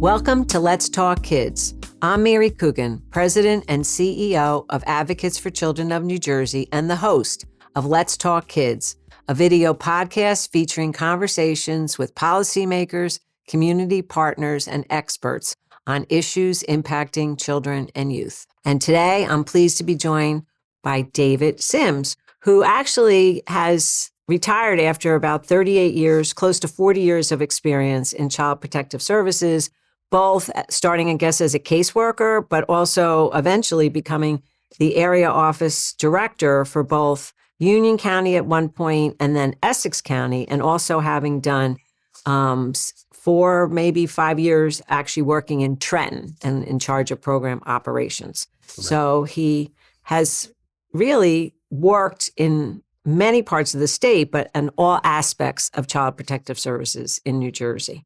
Welcome to Let's Talk Kids. I'm Mary Coogan, President and CEO of Advocates for Children of New Jersey and the host of Let's Talk Kids, a video podcast featuring conversations with policymakers, community partners, and experts on issues impacting children and youth. And today I'm pleased to be joined by David Sims, who actually has retired after about 38 years, close to 40 years of experience in child protective services, both starting, I guess, as a caseworker, but also eventually becoming the area office director for both Union County at one point and then Essex County, and also having done 4, maybe 5 years actually working in Trenton and in charge of program operations. Right. So he has really worked in many parts of the state, but in all aspects of child protective services in New Jersey.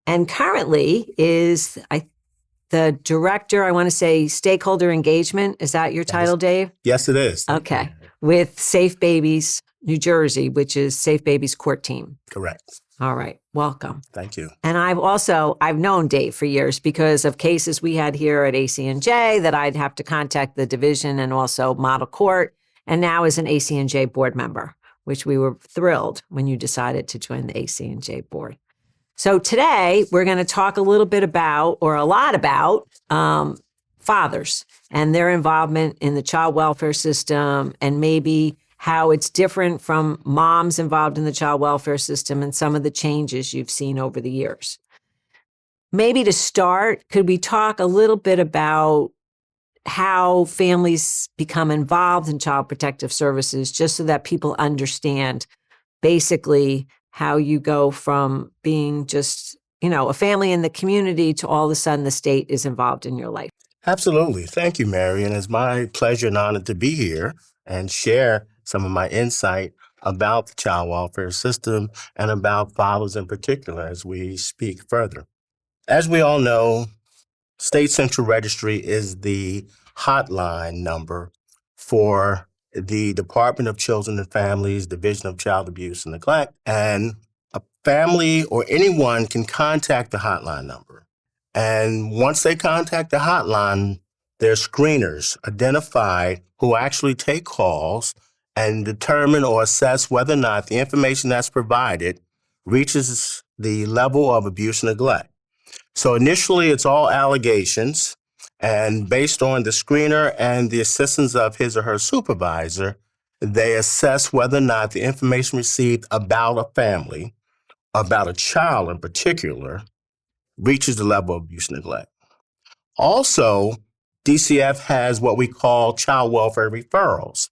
And currently is the director, I want to say, Stakeholder Engagement. Is that your title, Dave? Yes, it is. Okay. With Safe Babies New Jersey, which is Safe Babies Court Team. Correct. All right. Welcome. Thank you. And I've known Dave for years because of cases we had here at ACNJ that I'd have to contact the division and also model court. And now as an ACNJ board member, which we were thrilled when you decided to join the ACNJ board. So today we're going to talk a little bit about, or a lot about, fathers and their involvement in the child welfare system, and maybe how it's different from moms involved in the child welfare system and some of the changes you've seen over the years. Maybe to start, could we talk a little bit about how families become involved in child protective services, just so that people understand basically how you go from being just, a family in the community to all of a sudden the state is involved in your life? Absolutely. Thank you, Mary. And it's my pleasure and honor to be here and share some of my insight about the child welfare system and about fathers in particular as we speak further. As we all know, State Central Registry is the hotline number for the Department of Children and Families, Division of Child Abuse and Neglect, and a family or anyone can contact the hotline number. And once they contact the hotline, their screeners identify who actually take calls and determine or assess whether or not the information that's provided reaches the level of abuse and neglect. So initially, it's all allegations, and based on the screener and the assistance of his or her supervisor, they assess whether or not the information received about a family, about a child in particular, reaches the level of abuse and neglect. Also, DCF has what we call child welfare referrals.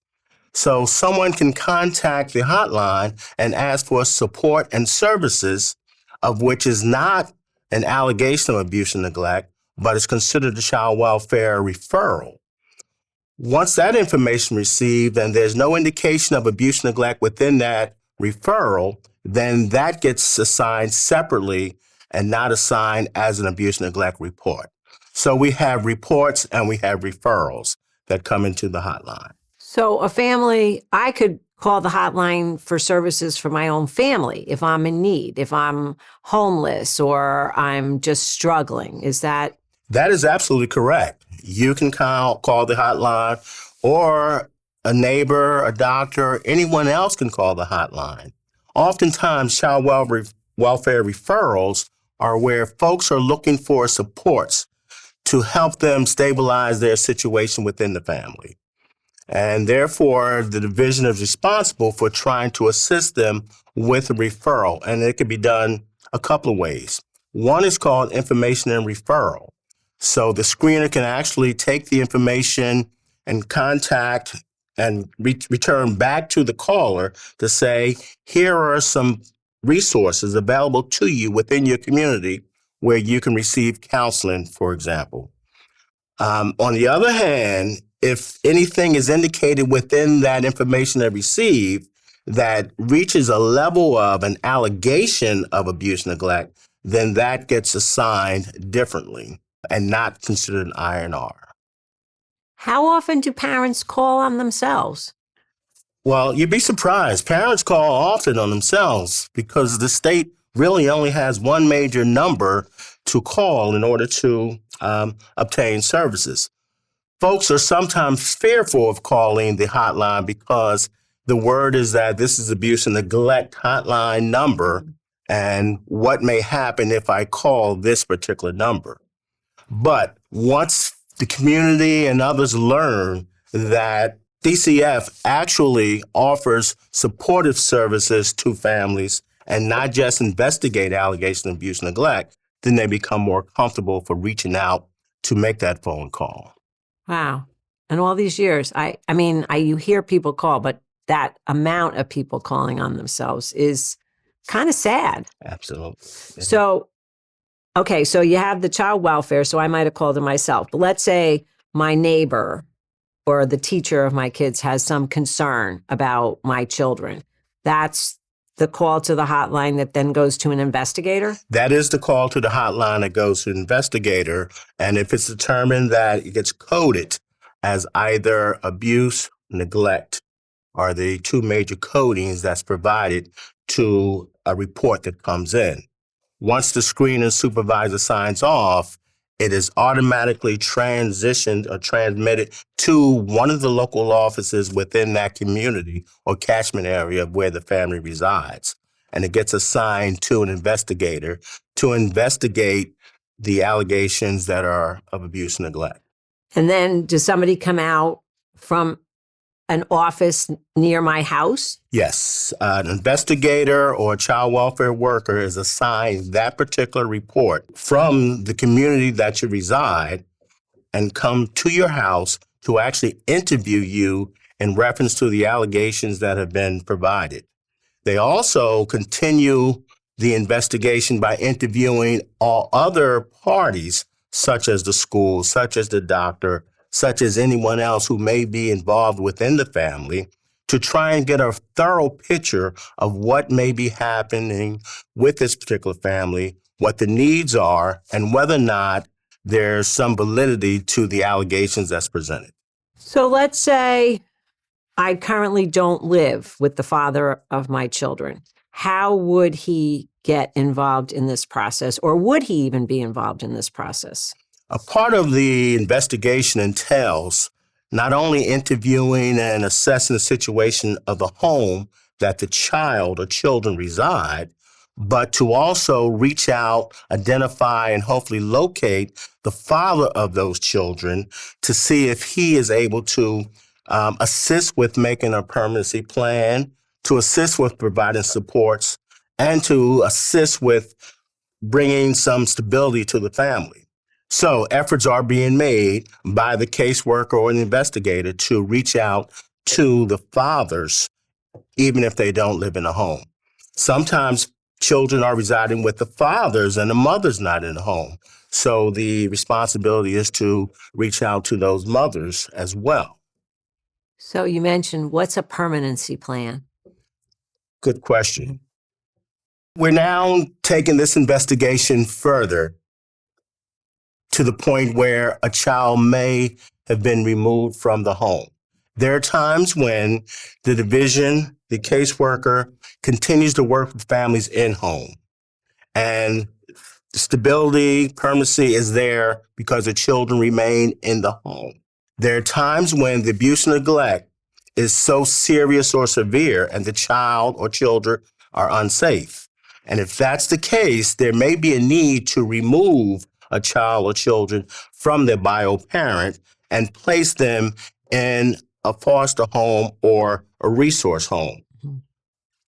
So someone can contact the hotline and ask for support and services, of which is not an allegation of abuse and neglect, but it's considered a child welfare referral. Once that information received and there's no indication of abuse and neglect within that referral, then that gets assigned separately and not assigned as an abuse and neglect report. So we have reports and we have referrals that come into the hotline. So a family, I could call the hotline for services for my own family if I'm in need, if I'm homeless or I'm just struggling. Is that? That is absolutely correct. You can call the hotline, or a neighbor, a doctor, anyone else can call the hotline. Oftentimes, child welfare referrals are where folks are looking for supports to help them stabilize their situation within the family. And therefore, the division is responsible for trying to assist them with a referral. And it can be done a couple of ways. One is called information and referral. So the screener can actually take the information and contact and return back to the caller to say, here are some resources available to you within your community where you can receive counseling, for example. On the other hand, if anything is indicated within that information they receive that reaches a level of an allegation of abuse and neglect, then that gets assigned differently and not considered an I&R. How often do parents call on themselves? Well, you'd be surprised. Parents call often on themselves because the state really only has one major number to call in order to obtain services. Folks are sometimes fearful of calling the hotline because the word is that this is abuse and neglect hotline number, and what may happen if I call this particular number. But once the community and others learn that DCF actually offers supportive services to families and not just investigate allegations of abuse and neglect, then they become more comfortable for reaching out to make that phone call. Wow. And all these years, you hear people call, but that amount of people calling on themselves is kind of sad. Absolutely. So, okay, so you have the child welfare, so I might have called it myself. But let's say my neighbor or the teacher of my kids has some concern about my children. That's the call to the hotline that then goes to an investigator? That is the call to the hotline that goes to an investigator. And if it's determined that it gets coded as either abuse, neglect, are the two major codings that's provided to a report that comes in. Once the screening supervisor signs off, it is automatically transitioned or transmitted to one of the local offices within that community or catchment area where the family resides. And it gets assigned to an investigator to investigate the allegations that are of abuse and neglect. And then does somebody come out from an office near my house? Yes, an investigator or a child welfare worker is assigned that particular report from the community that you reside and come to your house to actually interview you in reference to the allegations that have been provided. They also continue the investigation by interviewing all other parties, such as the school, such as the doctor, such as anyone else who may be involved within the family, to try and get a thorough picture of what may be happening with this particular family, what the needs are, and whether or not there's some validity to the allegations that's presented. So let's say I currently don't live with the father of my children. How would he get involved in this process, or would he even be involved in this process? A part of the investigation entails not only interviewing and assessing the situation of the home that the child or children reside, but to also reach out, identify, and hopefully locate the father of those children to see if he is able to assist with making a permanency plan, to assist with providing supports, and to assist with bringing some stability to the family. So efforts are being made by the caseworker or an investigator to reach out to the fathers, even if they don't live in a home. Sometimes children are residing with the fathers and the mother's not in the home. So the responsibility is to reach out to those mothers as well. So you mentioned, what's a permanency plan? Good question. We're now taking this investigation further to the point where a child may have been removed from the home. There are times when the division, the caseworker, continues to work with families in home. And stability, permanency is there because the children remain in the home. There are times when the abuse and neglect is so serious or severe and the child or children are unsafe. And if that's the case, there may be a need to remove a child or children from their bio parent and place them in a foster home or a resource home. Mm-hmm.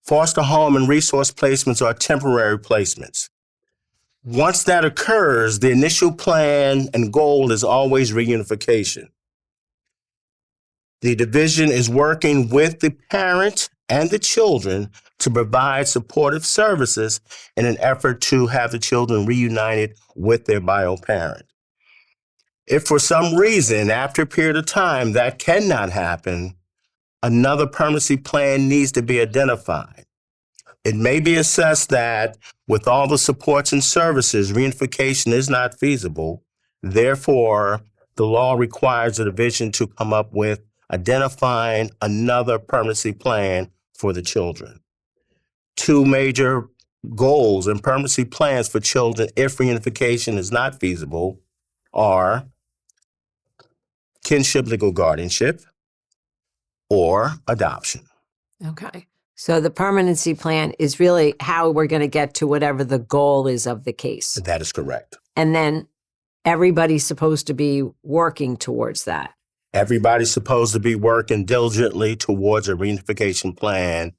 Foster home and resource placements are temporary placements. Once that occurs, the initial plan and goal is always reunification. The division is working with the parent and the children to provide supportive services in an effort to have the children reunited with their bio parent. If for some reason, after a period of time, that cannot happen, another permanency plan needs to be identified. It may be assessed that with all the supports and services, reunification is not feasible. Therefore, the law requires the division to come up with identifying another permanency plan for the children. Two major goals and permanency plans for children if reunification is not feasible are kinship legal guardianship or adoption. Okay. So the permanency plan is really how we're going to get to whatever the goal is of the case. That is correct. And then everybody's supposed to be working towards that. Everybody's supposed to be working diligently towards a reunification plan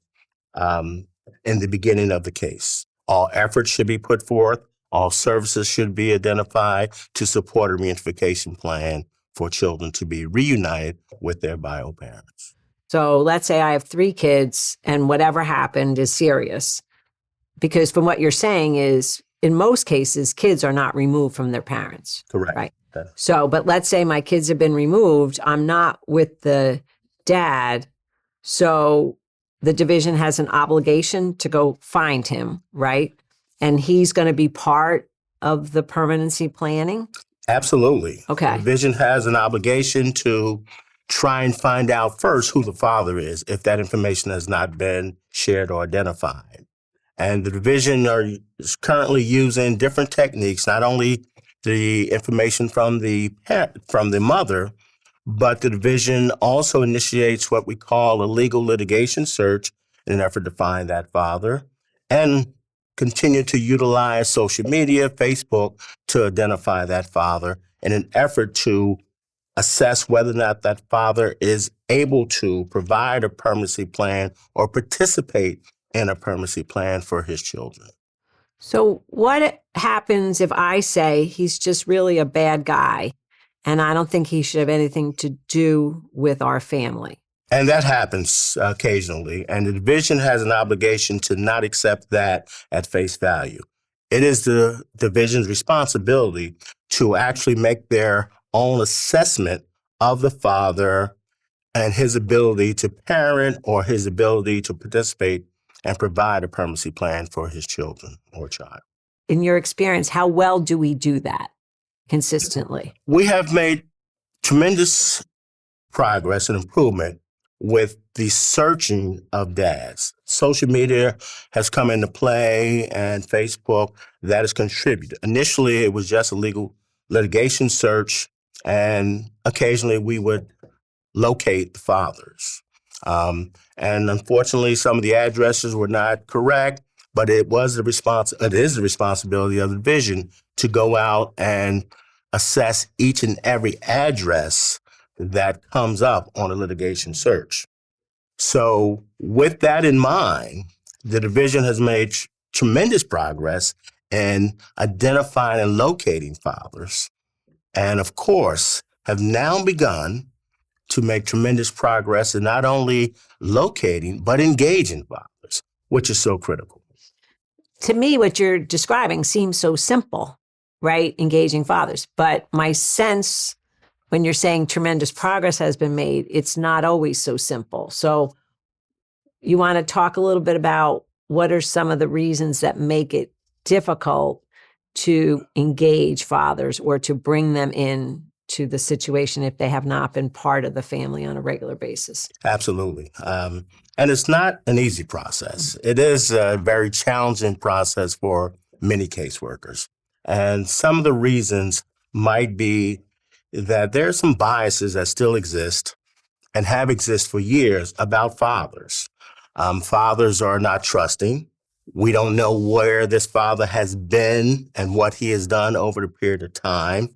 in the beginning of the case. All efforts should be put forth. All services should be identified to support a reunification plan for children to be reunited with their bio parents. So let's say I have 3 kids and whatever happened is serious. Because from what you're saying is, in most cases, kids are not removed from their parents. Correct. Right. So, but let's say my kids have been removed. I'm not with the dad. So the division has an obligation to go find him, right? And he's going to be part of the permanency planning? Absolutely. Okay. The division has an obligation to try and find out first who the father is, if that information has not been shared or identified. And the division is currently using different techniques, not only the information from the mother, but the division also initiates what we call a legal litigation search in an effort to find that father, and continue to utilize social media, Facebook, to identify that father in an effort to assess whether or not that father is able to provide a permanency plan or participate in a permanency plan for his children. So what happens if I say he's just really a bad guy and I don't think he should have anything to do with our family? And that happens occasionally, and the division has an obligation to not accept that at face value. It is the division's responsibility to actually make their own assessment of the father and his ability to parent or his ability to participate and provide a permanency plan for his children or child. In your experience, how well do we do that consistently? We have made tremendous progress and improvement with the searching of dads. Social media has come into play, and Facebook, that has contributed. Initially, it was just a legal litigation search, and occasionally we would locate the fathers. And unfortunately, some of the addresses were not correct, but it is the responsibility of the division to go out and assess each and every address that comes up on a litigation search. So with that in mind, the division has made tremendous progress in identifying and locating fathers, and of course, have now begun to make tremendous progress in not only locating, but engaging fathers, which is so critical. To me, what you're describing seems so simple, right? Engaging fathers. But my sense, when you're saying tremendous progress has been made, it's not always so simple. So you want to talk a little bit about what are some of the reasons that make it difficult to engage fathers or to bring them in to the situation if they have not been part of the family on a regular basis? Absolutely. And it's not an easy process. It is a very challenging process for many caseworkers. And some of the reasons might be that there are some biases that still exist and have existed for years about fathers. Fathers are not trusting. We don't know where this father has been and what he has done over the period of time.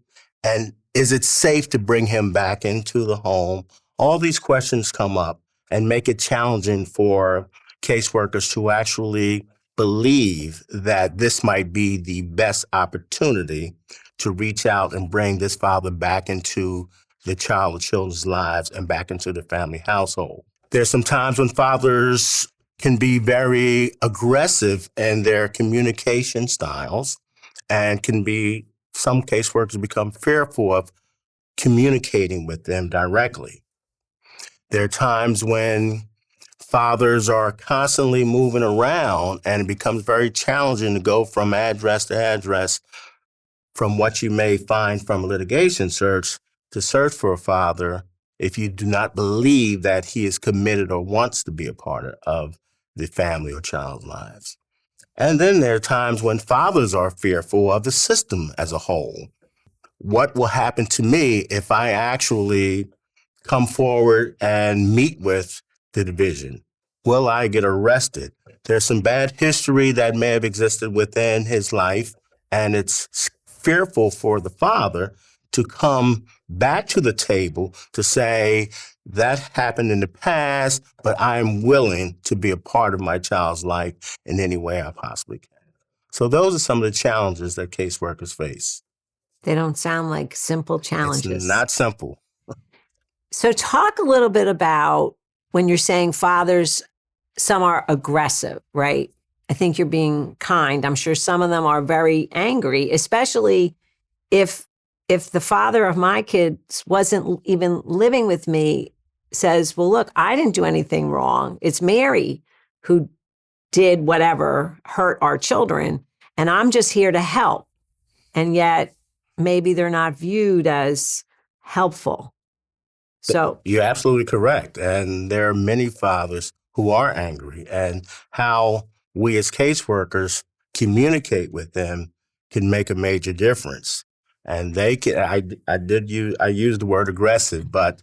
And is it safe to bring him back into the home? All these questions come up and make it challenging for caseworkers to actually believe that this might be the best opportunity to reach out and bring this father back into the child or children's lives and back into the family household. There's some times when fathers can be very aggressive in their communication styles, and some caseworkers become fearful of communicating with them directly. There are times when fathers are constantly moving around, and it becomes very challenging to go from address to address from what you may find from a litigation search to search for a father if you do not believe that he is committed or wants to be a part of the family or child's lives. And then there are times when fathers are fearful of the system as a whole. What will happen to me if I actually come forward and meet with the division? Will I get arrested? There's some bad history that may have existed within his life, and it's fearful for the father to come back to the table to say, that happened in the past, but I'm willing to be a part of my child's life in any way I possibly can. So those are some of the challenges that caseworkers face. They don't sound like simple challenges. It's not simple. So talk a little bit about when you're saying fathers, some are aggressive, right? I think you're being kind. I'm sure some of them are very angry, especially if the father of my kids wasn't even living with me, says, well, look, I didn't do anything wrong. It's Mary who did whatever, hurt our children, and I'm just here to help. And yet maybe they're not viewed as helpful. So you're absolutely correct. And there are many fathers who are angry, and how we as caseworkers communicate with them can make a major difference. And they can, I used the word aggressive, but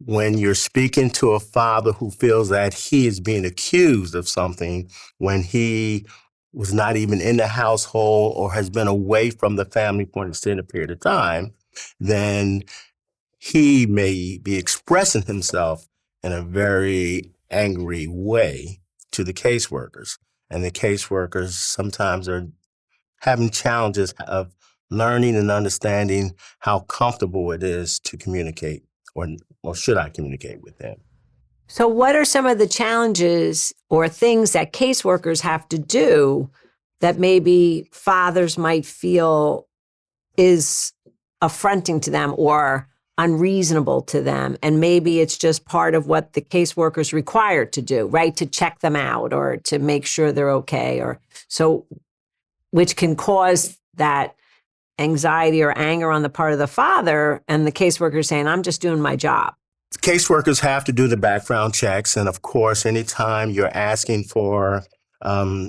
when you're speaking to a father who feels that he is being accused of something when he was not even in the household or has been away from the family for an extended period of time, then he may be expressing himself in a very angry way to the caseworkers. And the caseworkers sometimes are having challenges of learning and understanding how comfortable it is to communicate, or should I communicate with them? So what are some of the challenges or things that caseworkers have to do that maybe fathers might feel is affronting to them or unreasonable to them? And maybe it's just part of what the caseworker is required to do, right? To check them out or to make sure they're okay, or so, which can cause that anxiety or anger on the part of the father, and the caseworker saying, I'm just doing my job. Caseworkers have to do the background checks. And of course, anytime you're asking for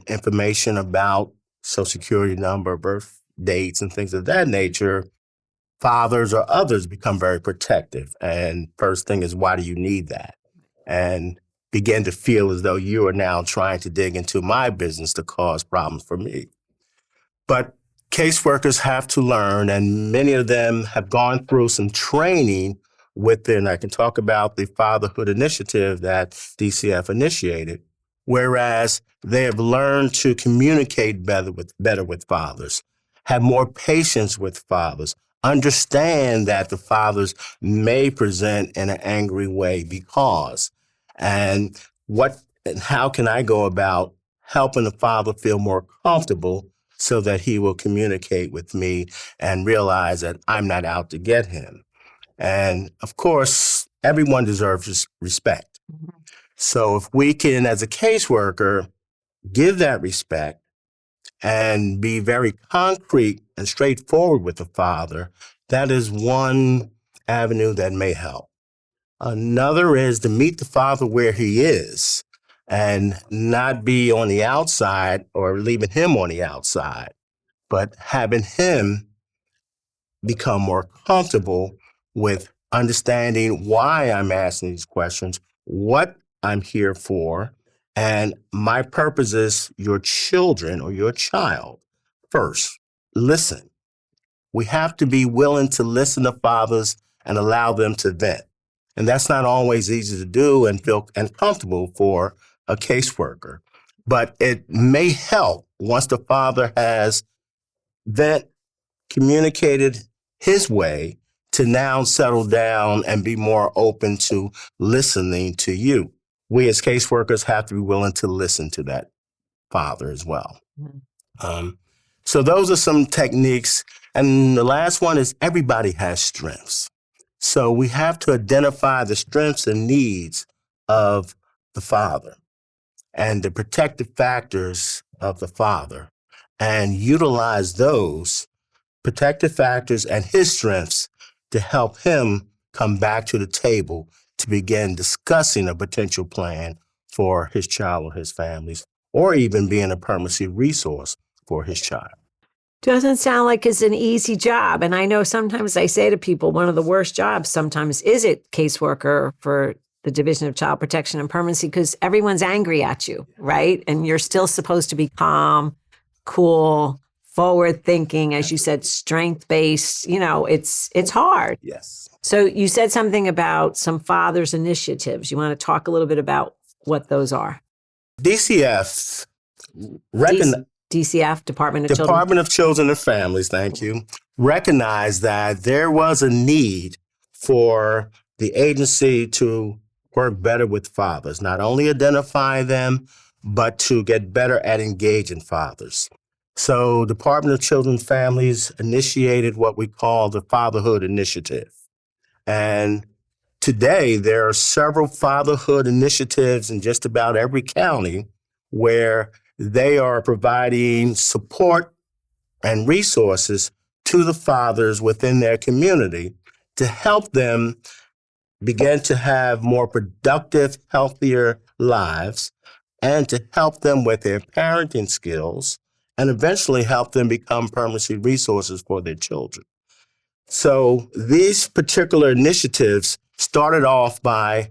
information about Social Security number, birth dates, and things of that nature, fathers or others become very protective. And first thing is, why do you need that? And begin to feel as though you are now trying to dig into my business to cause problems for me. But caseworkers have to learn, and many of them have gone through some training within, I can talk about the Fatherhood Initiative that DCF initiated, whereas they have learned to communicate better with fathers, have more patience with fathers, understand that the fathers may present in an angry way because, and how can I go about helping the father feel more comfortable so that he will communicate with me and realize that I'm not out to get him. And of course, everyone deserves respect. Mm-hmm. So if we can, as a caseworker, give that respect and be very concrete and straightforward with the father, that is one avenue that may help. Another is to meet the father where he is and not be on the outside or leaving him on the outside, but having him become more comfortable with understanding why I'm asking these questions, what I'm here for, and my purpose is your children or your child. First, listen. We have to be willing to listen to fathers and allow them to vent. And that's not always easy to do and feel and comfortable for a caseworker. But it may help once the father has communicated his way to now settle down and be more open to listening to you. We as caseworkers have to be willing to listen to that father as well. Mm-hmm. So those are some techniques. And the last one is everybody has strengths. So we have to identify the strengths and needs of the father and the protective factors of the father and utilize those protective factors and his strengths to help him come back to the table to begin discussing a potential plan for his child or his families or even being a permanency resource for his child. Doesn't sound like it's an easy job. And I know sometimes I say to people, one of the worst jobs sometimes is it caseworker for the Division of Child Protection and Permanency, because everyone's angry at you, right? And you're still supposed to be calm, cool, forward thinking, as you said, strength based. It's hard. Yes. So you said something about some fathers initiatives. You want to talk a little bit about what those are? DCF, DCF, Department of Children and Families, thank you, recognized that there was a need for the agency to work better with fathers, not only identify them, but to get better at engaging fathers. So Department of Children and Families initiated what we call the Fatherhood Initiative. And today, there are several fatherhood initiatives in just about every county where they are providing support and resources to the fathers within their community to help them begin to have more productive, healthier lives, and to help them with their parenting skills, and eventually help them become permanency resources for their children. So these particular initiatives started off by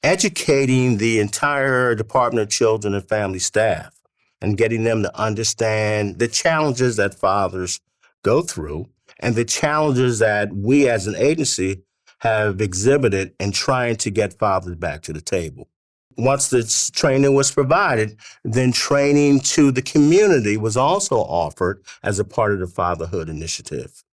educating the entire Department of Children and Family staff and getting them to understand the challenges that fathers go through and the challenges that we as an agency have exhibited in trying to get fathers back to the table. Once this training was provided, then training to the community was also offered as a part of the Fatherhood Initiative.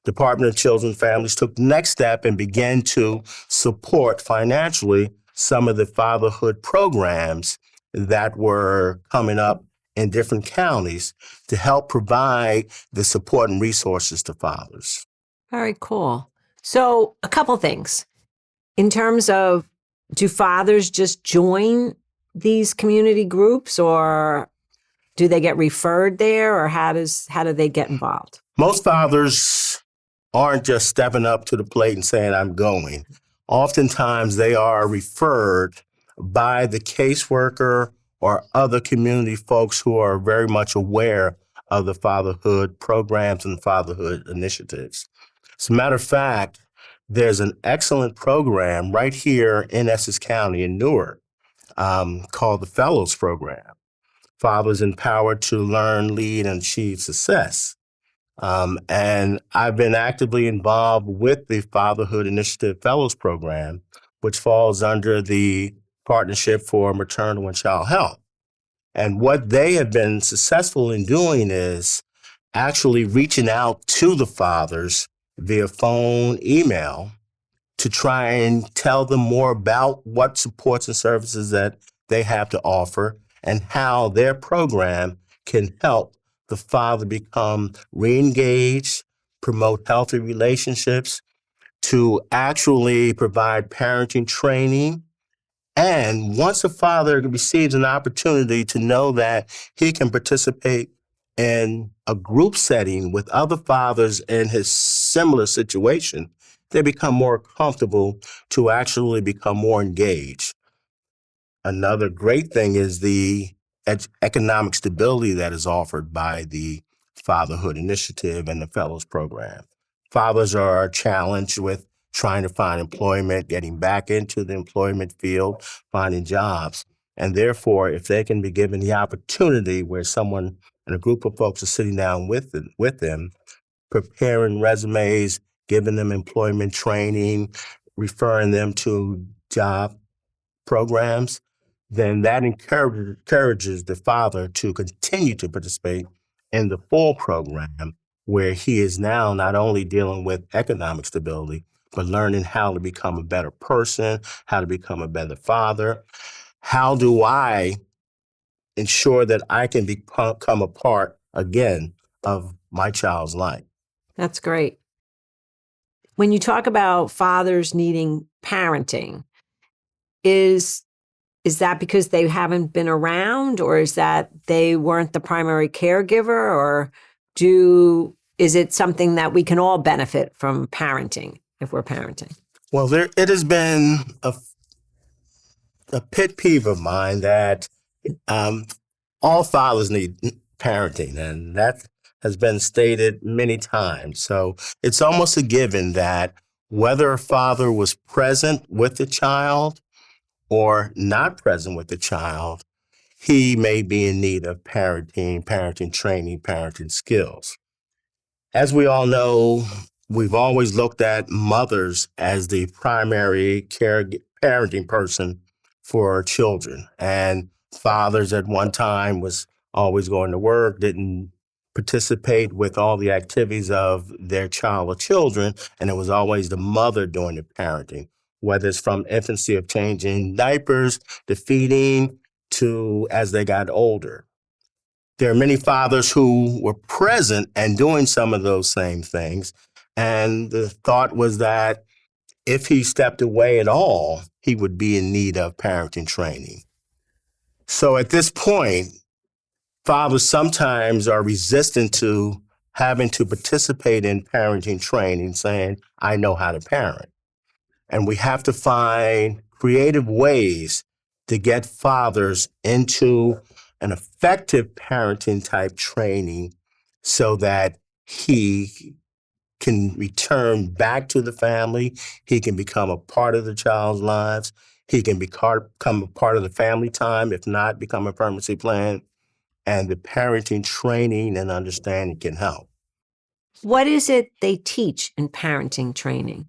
Department of Children and Families took the next step and began to support financially some of the fatherhood programs that were coming up in different counties to help provide the support and resources to fathers. Very cool. So a couple things. In terms of, do fathers just join these community groups, or do they get referred there, or how do they get involved? Most fathers aren't just stepping up to the plate and saying, I'm going. Oftentimes they are referred by the caseworker or other community folks who are very much aware of the fatherhood programs and fatherhood initiatives. As a matter of fact, there's an excellent program right here in Essex County in Newark called the Fellows Program. Fathers empowered to learn, lead, and achieve success. And I've been actively involved with the Fatherhood Initiative Fellows Program, which falls under the Partnership for Maternal and Child Health. And what they have been successful in doing is actually reaching out to the fathers via phone, email, to try and tell them more about what supports and services that they have to offer and how their program can help the father become re-engaged, promote healthy relationships, to actually provide parenting training. And once a father receives an opportunity to know that he can participate in a group setting with other fathers in his similar situation, they become more comfortable to actually become more engaged. Another great thing is the economic stability that is offered by the Fatherhood Initiative and the Fellows Program. Fathers are challenged with trying to find employment, getting back into the employment field, finding jobs. And therefore, if they can be given the opportunity where someone and a group of folks are sitting down with them, preparing resumes, giving them employment training, referring them to job programs, then that encourages the father to continue to participate in the full program, where he is now not only dealing with economic stability, but learning how to become a better person, how to become a better father. How do I ensure that I can become a part, again, of my child's life? That's great. When you talk about fathers needing parenting, is that because they haven't been around, or is that they weren't the primary caregiver, or is it something that we can all benefit from parenting if we're parenting? Well, it has been a pet peeve of mine that all fathers need parenting, and that has been stated many times. So it's almost a given that whether a father was present with the child or not present with the child, he may be in need of parenting training, parenting skills. As we all know, we've always looked at mothers as the primary parenting person for our children. And fathers at one time was always going to work, didn't participate with all the activities of their child or children, and it was always the mother doing the parenting, whether it's from infancy of changing diapers to feeding to as they got older. There are many fathers who were present and doing some of those same things. And the thought was that if he stepped away at all, he would be in need of parenting training. So at this point, fathers sometimes are resistant to having to participate in parenting training, saying, I know how to parent. And we have to find creative ways to get fathers into an effective parenting type training so that he can return back to the family. He can become a part of the child's lives. He can become a part of the family time, if not become a permanency plan. And the parenting training and understanding can help. What is it they teach in parenting training?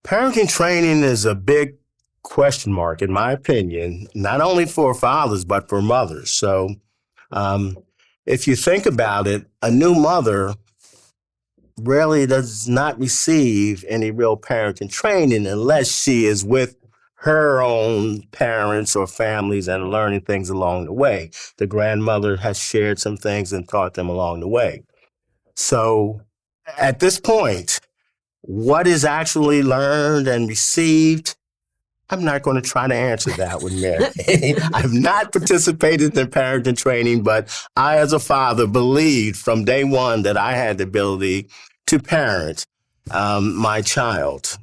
Parenting training is a big question mark, in my opinion, not only for fathers, but for mothers. So if you think about it, a new mother rarely does not receive any real parenting training unless she is with her own parents or families and learning things along the way. The grandmother has shared some things and taught them along the way. So at this point, what is actually learned and received? I'm not going to try to answer that with Mary. I've not participated in parenting training, but I, as a father, believed from day one that I had the ability to parent my child,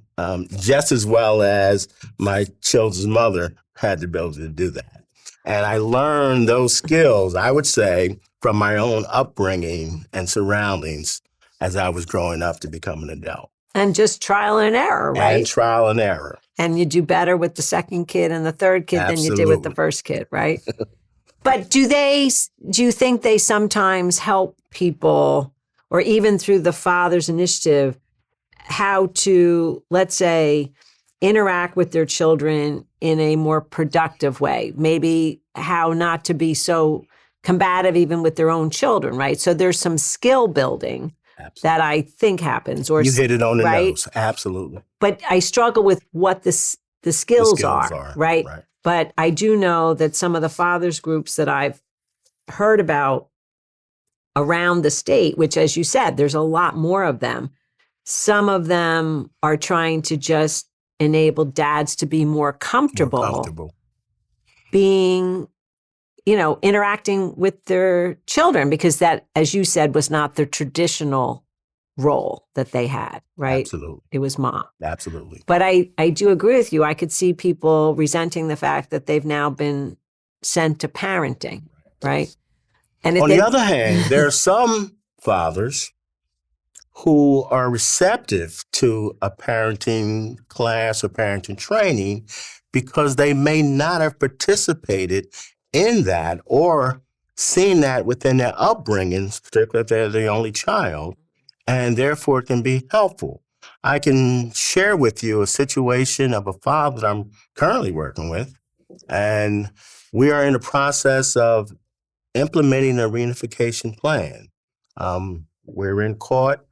just as well as my children's mother had the ability to do that. And I learned those skills, I would say, from my own upbringing and surroundings as I was growing up to become an adult. And just trial and error, right? And trial and error. And you do better with the second kid and the third kid than you did with the first kid, right? But do you think they sometimes help people, or even through the Father's Initiative, how to, let's say, interact with their children in a more productive way? Maybe how not to be so combative even with their own children, right? So there's some skill building. Absolutely. That I think happens. Or you hit it on the right? nose. Absolutely. But I struggle with what the skills are, right? But I do know that some of the fathers groups that I've heard about around the state, which, as you said, there's a lot more of them. Some of them are trying to just enable dads to be more comfortable. Being, interacting with their children, because that, as you said, was not the traditional role that they had, right? Absolutely. It was mom. Absolutely. But I do agree with you. I could see people resenting the fact that they've now been sent to parenting, right? And on the other hand, there are some fathers who are receptive to a parenting class or parenting training because they may not have participated in that or seen that within their upbringings, particularly if they're the only child, and therefore it can be helpful. I can share with you a situation of a father that I'm currently working with, and we are in the process of implementing a reunification plan. We're in court.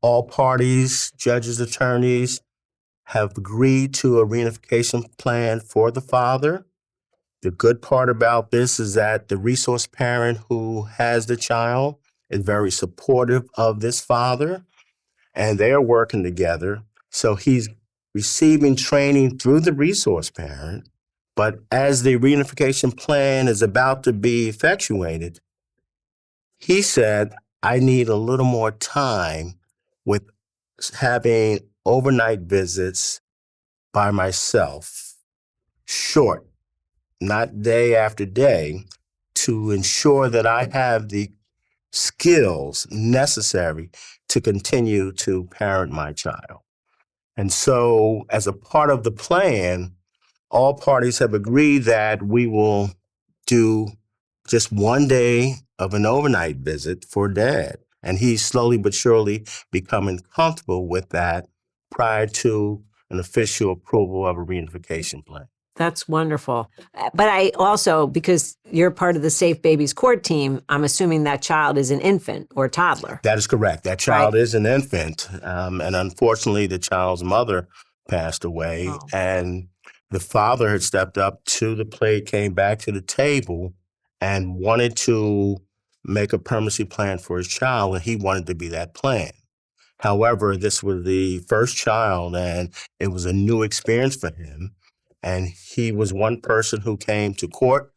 All parties, judges, attorneys, have agreed to a reunification plan for the father. The good part about this is that the resource parent who has the child is very supportive of this father, and they are working together. So he's receiving training through the resource parent, but as the reunification plan is about to be effectuated, he said, I need a little more time with having overnight visits by myself, short, not day after day, to ensure that I have the skills necessary to continue to parent my child. And so, as a part of the plan, all parties have agreed that we will do just one day of an overnight visit for dad. And he's slowly but surely becoming comfortable with that prior to an official approval of a reunification plan. That's wonderful. But I also, because you're part of the Safe Babies Court team, I'm assuming that child is an infant or toddler. That is correct. That child is an infant. And unfortunately, the child's mother passed away. Oh. And the father had stepped up to the plate, came back to the table, and wanted to make a permanency plan for his child, and he wanted to be that plan. However, this was the first child, and it was a new experience for him. And he was one person who came to court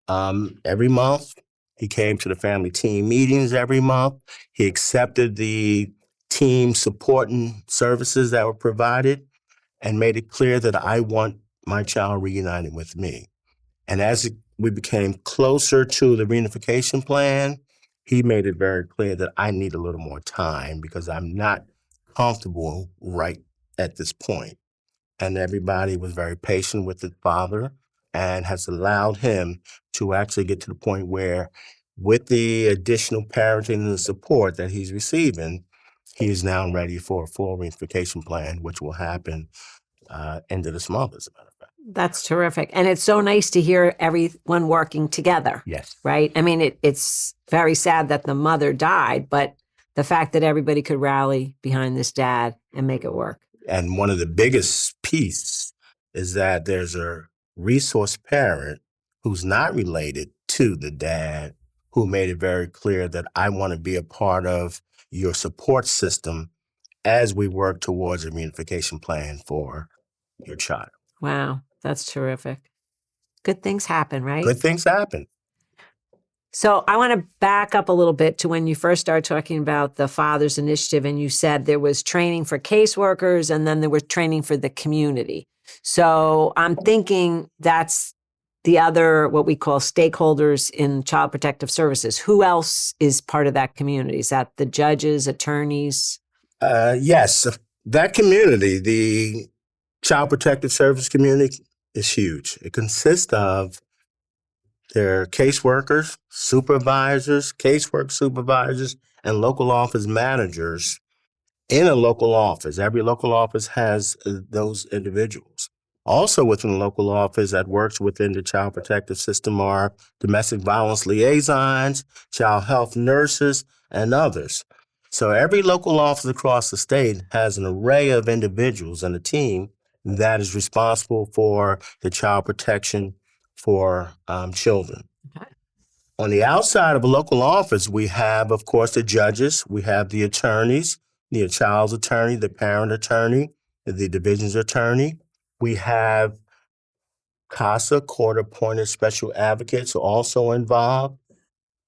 every month. He came to the family team meetings every month. He accepted the team supporting services that were provided and made it clear that I want my child reunited with me. And as we became closer to the reunification plan, he made it very clear that I need a little more time because I'm not comfortable right at this point. And everybody was very patient with the father and has allowed him to actually get to the point where, with the additional parenting and the support that he's receiving, he is now ready for a full reunification plan, which will happen end of this month, as a matter of fact. That's terrific. And it's so nice to hear everyone working together. Yes. Right? I mean, it's very sad that the mother died, but the fact that everybody could rally behind this dad and make it work. And one of the biggest pieces is that there's a resource parent who's not related to the dad who made it very clear that I want to be a part of your support system as we work towards a reunification plan for your child. Wow, that's terrific. Good things happen, right? Good things happen. So I want to back up a little bit to when you first started talking about the Father's Initiative, and you said there was training for caseworkers and then there was training for the community. So I'm thinking that's the other, what we call stakeholders in child protective services. Who else is part of that community? Is that the judges, attorneys? Yes, that community, the child protective service community, is huge. It consists of their caseworkers, supervisors, casework supervisors, and local office managers in a local office. Every local office has those individuals. Also within the local office that works within the child protective system are domestic violence liaisons, child health nurses, and others. So every local office across the state has an array of individuals and a team that is responsible for the child protection for children. Okay. On the outside of a local office, we have, of course, the judges, we have the attorneys, the child's attorney, the parent attorney, the division's attorney. We have CASA, court-appointed special advocates, also involved.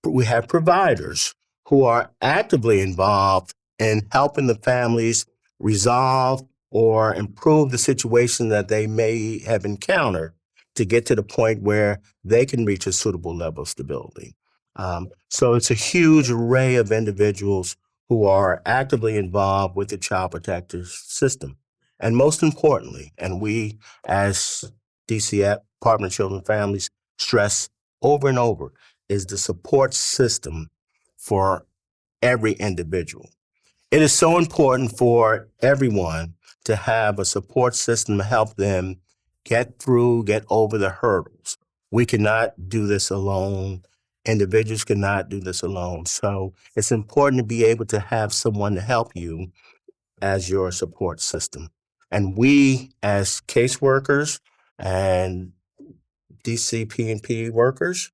We have providers who are actively involved in helping the families resolve or improve the situation that they may have encountered to get to the point where they can reach a suitable level of stability. So it's a huge array of individuals who are actively involved with the child protective system. And most importantly, and we as DCF, Department of Children and Families, stress over and over, is the support system for every individual. It is so important for everyone to have a support system to help them get over the hurdles. We cannot do this alone. Individuals cannot do this alone. So it's important to be able to have someone to help you as your support system. And we, as caseworkers and DCP&P workers,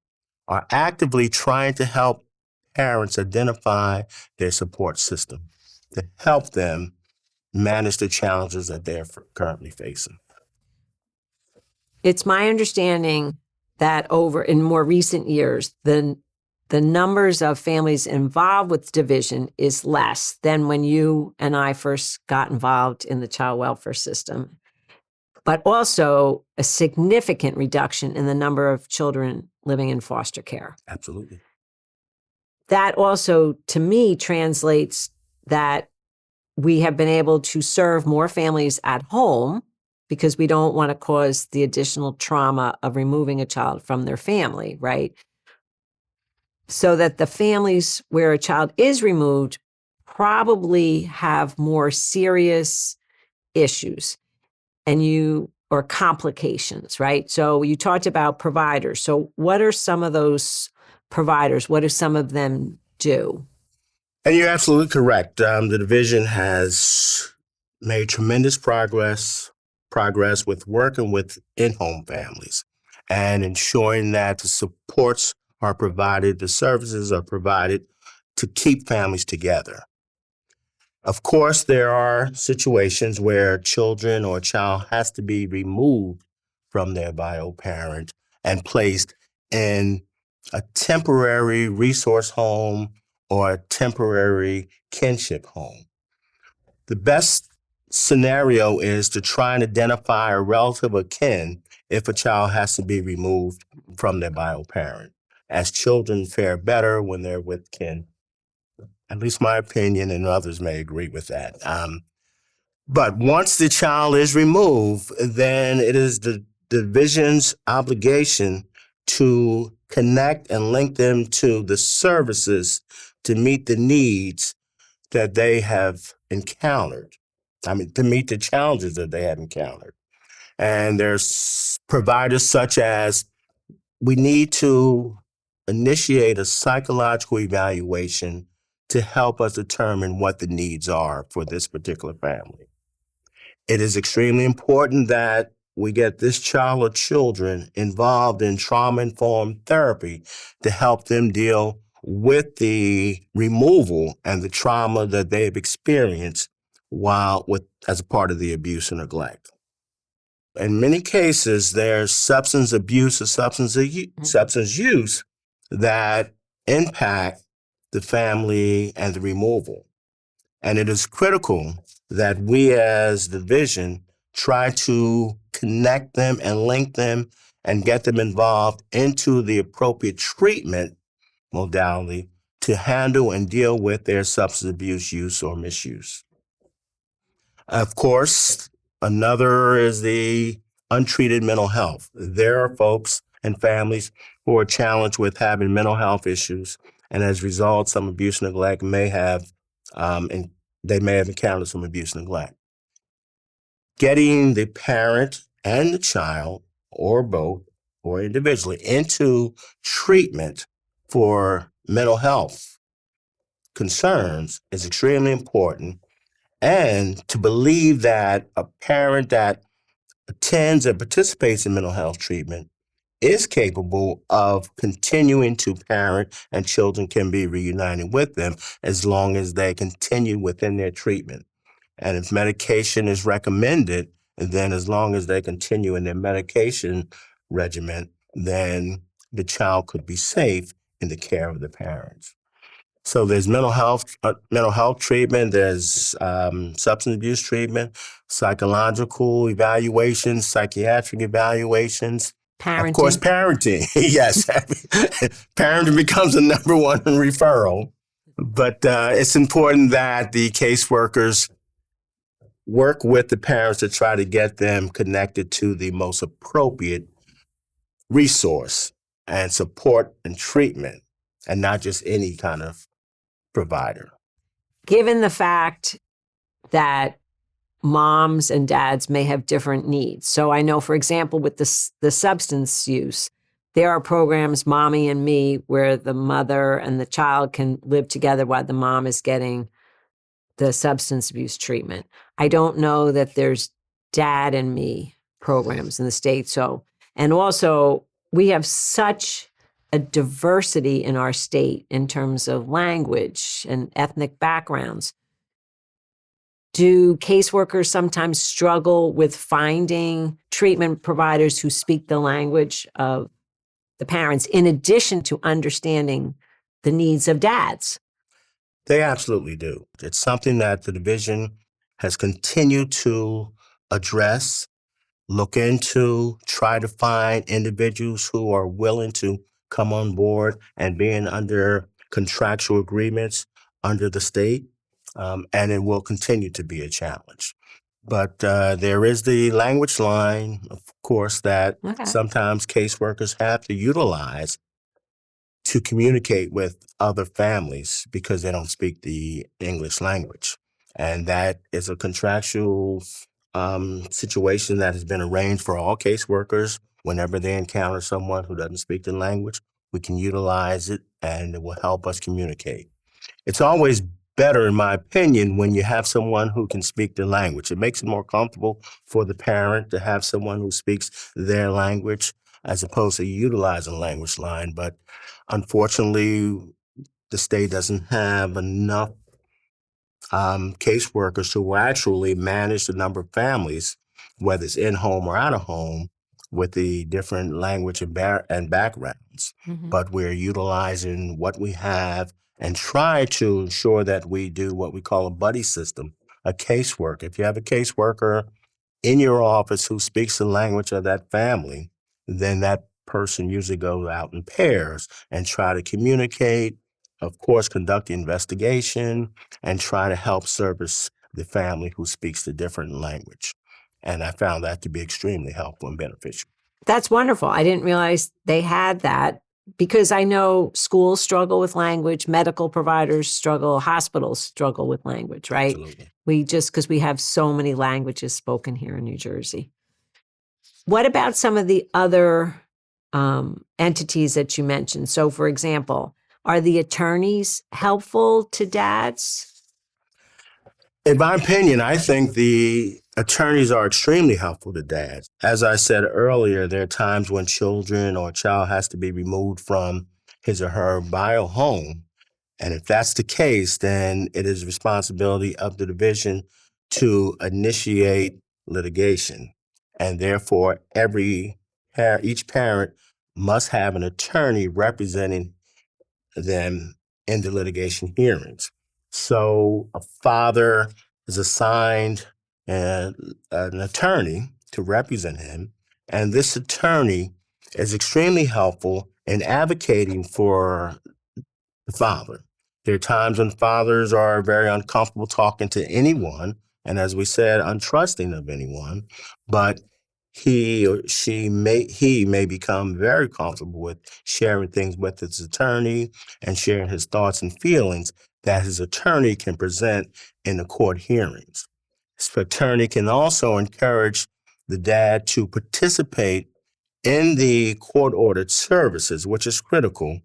are actively trying to help parents identify their support system to help them manage the challenges that they're currently facing. It's my understanding that in more recent years, the numbers of families involved with division is less than when you and I first got involved in the child welfare system. but also a significant reduction in the number of children living in foster care. Absolutely. That also, to me, translates that we have been able to serve more families at home because we don't want to cause the additional trauma of removing a child from their family, right? So that the families where a child is removed probably have more serious issues or complications, right? So you talked about providers. So what are some of those providers? What do some of them do? And you're absolutely correct. The division has made tremendous progress with working with in-home families and ensuring that the supports are provided, the services are provided to keep families together. Of course, there are situations where children or a child has to be removed from their bio parent and placed in a temporary resource home or a temporary kinship home. The best scenario is to try and identify a relative or kin if a child has to be removed from their bio parent, as children fare better when they're with kin. At least my opinion, and others may agree with that. But once the child is removed, then it is the division's obligation to connect and link them to the services to meet the needs that they have encountered. To meet the challenges that they have encountered. And there's providers such as we need to initiate a psychological evaluation to help us determine what the needs are for this particular family. It is extremely important that we get this child or children involved in trauma-informed therapy to help them deal with the removal and the trauma that they've experienced as a part of the abuse and neglect. In many cases, there's substance abuse or substance use that impact the family and the removal. And it is critical that we as the division try to connect them and link them and get them involved into the appropriate treatment modality to handle and deal with their substance abuse use or misuse. Of course, another is the untreated mental health. There are folks and families who are challenged with having mental health issues, and as a result, some abuse and neglect they may have encountered some abuse and neglect. Getting the parent and the child, or both, or individually, into treatment for mental health concerns is extremely important. And to believe that a parent that attends and participates in mental health treatment is capable of continuing to parent and children can be reunited with them as long as they continue within their treatment. And if medication is recommended, then as long as they continue in their medication regimen, then the child could be safe in the care of the parents. So there's mental health treatment, there's substance abuse treatment, psychological evaluations, psychiatric evaluations. Parenting. Of course, parenting. Yes, parenting becomes the number one referral. But it's important that the caseworkers work with the parents to try to get them connected to the most appropriate resource and support and treatment, and not just any kind of provider. Given the fact that moms and dads may have different needs. So I know, for example, with the substance use, there are programs, Mommy and Me, where the mother and the child can live together while the mom is getting the substance abuse treatment. I don't know that there's Dad and Me programs in the state. And also we have such a diversity in our state in terms of language and ethnic backgrounds. Do caseworkers sometimes struggle with finding treatment providers who speak the language of the parents, in addition to understanding the needs of dads? They absolutely do. It's something that the division has continued to address look into, try to find individuals who are willing to come on board and being under contractual agreements under the state, and it will continue to be a challenge. But there is the language line, of course, that Okay. sometimes caseworkers have to utilize to communicate with other families because they don't speak the English language. And that is a contractual situation that has been arranged for all caseworkers. Whenever they encounter someone who doesn't speak the language, we can utilize it and it will help us communicate. It's always better, in my opinion, when you have someone who can speak the language. It makes it more comfortable for the parent to have someone who speaks their language as opposed to utilizing a language line. But unfortunately, the state doesn't have enough caseworkers who will actually manage the number of families, whether it's in home or out of home, with the different language and backgrounds. Mhm. But we're utilizing what we have and try to ensure that we do what we call a buddy system, a caseworker. If you have a caseworker in your office who speaks the language of that family, then that person usually goes out in pairs and try to communicate, of course, conduct the investigation, and try to help service the family who speaks the different language. And I found that to be extremely helpful and beneficial. That's wonderful. I didn't realize they had that because I know schools struggle with language, medical providers struggle, hospitals struggle with language, right? Absolutely. Because we have so many languages spoken here in New Jersey. What about some of the other entities that you mentioned? So, for example, are the attorneys helpful to dads? In my opinion, I think the attorneys are extremely helpful to dads. As I said earlier, there are times when children or a child has to be removed from his or her bio home. And if that's the case, then it is the responsibility of the division to initiate litigation. And therefore, each parent must have an attorney representing them in the litigation hearings. So a father is assigned an attorney to represent him, and this attorney is extremely helpful in advocating for the father. There are times when fathers are very uncomfortable talking to anyone, and as we said, untrusting of anyone, but he may become very comfortable with sharing things with his attorney and sharing his thoughts and feelings that his attorney can present in the court hearings. His attorney can also encourage the dad to participate in the court-ordered services, which is critical.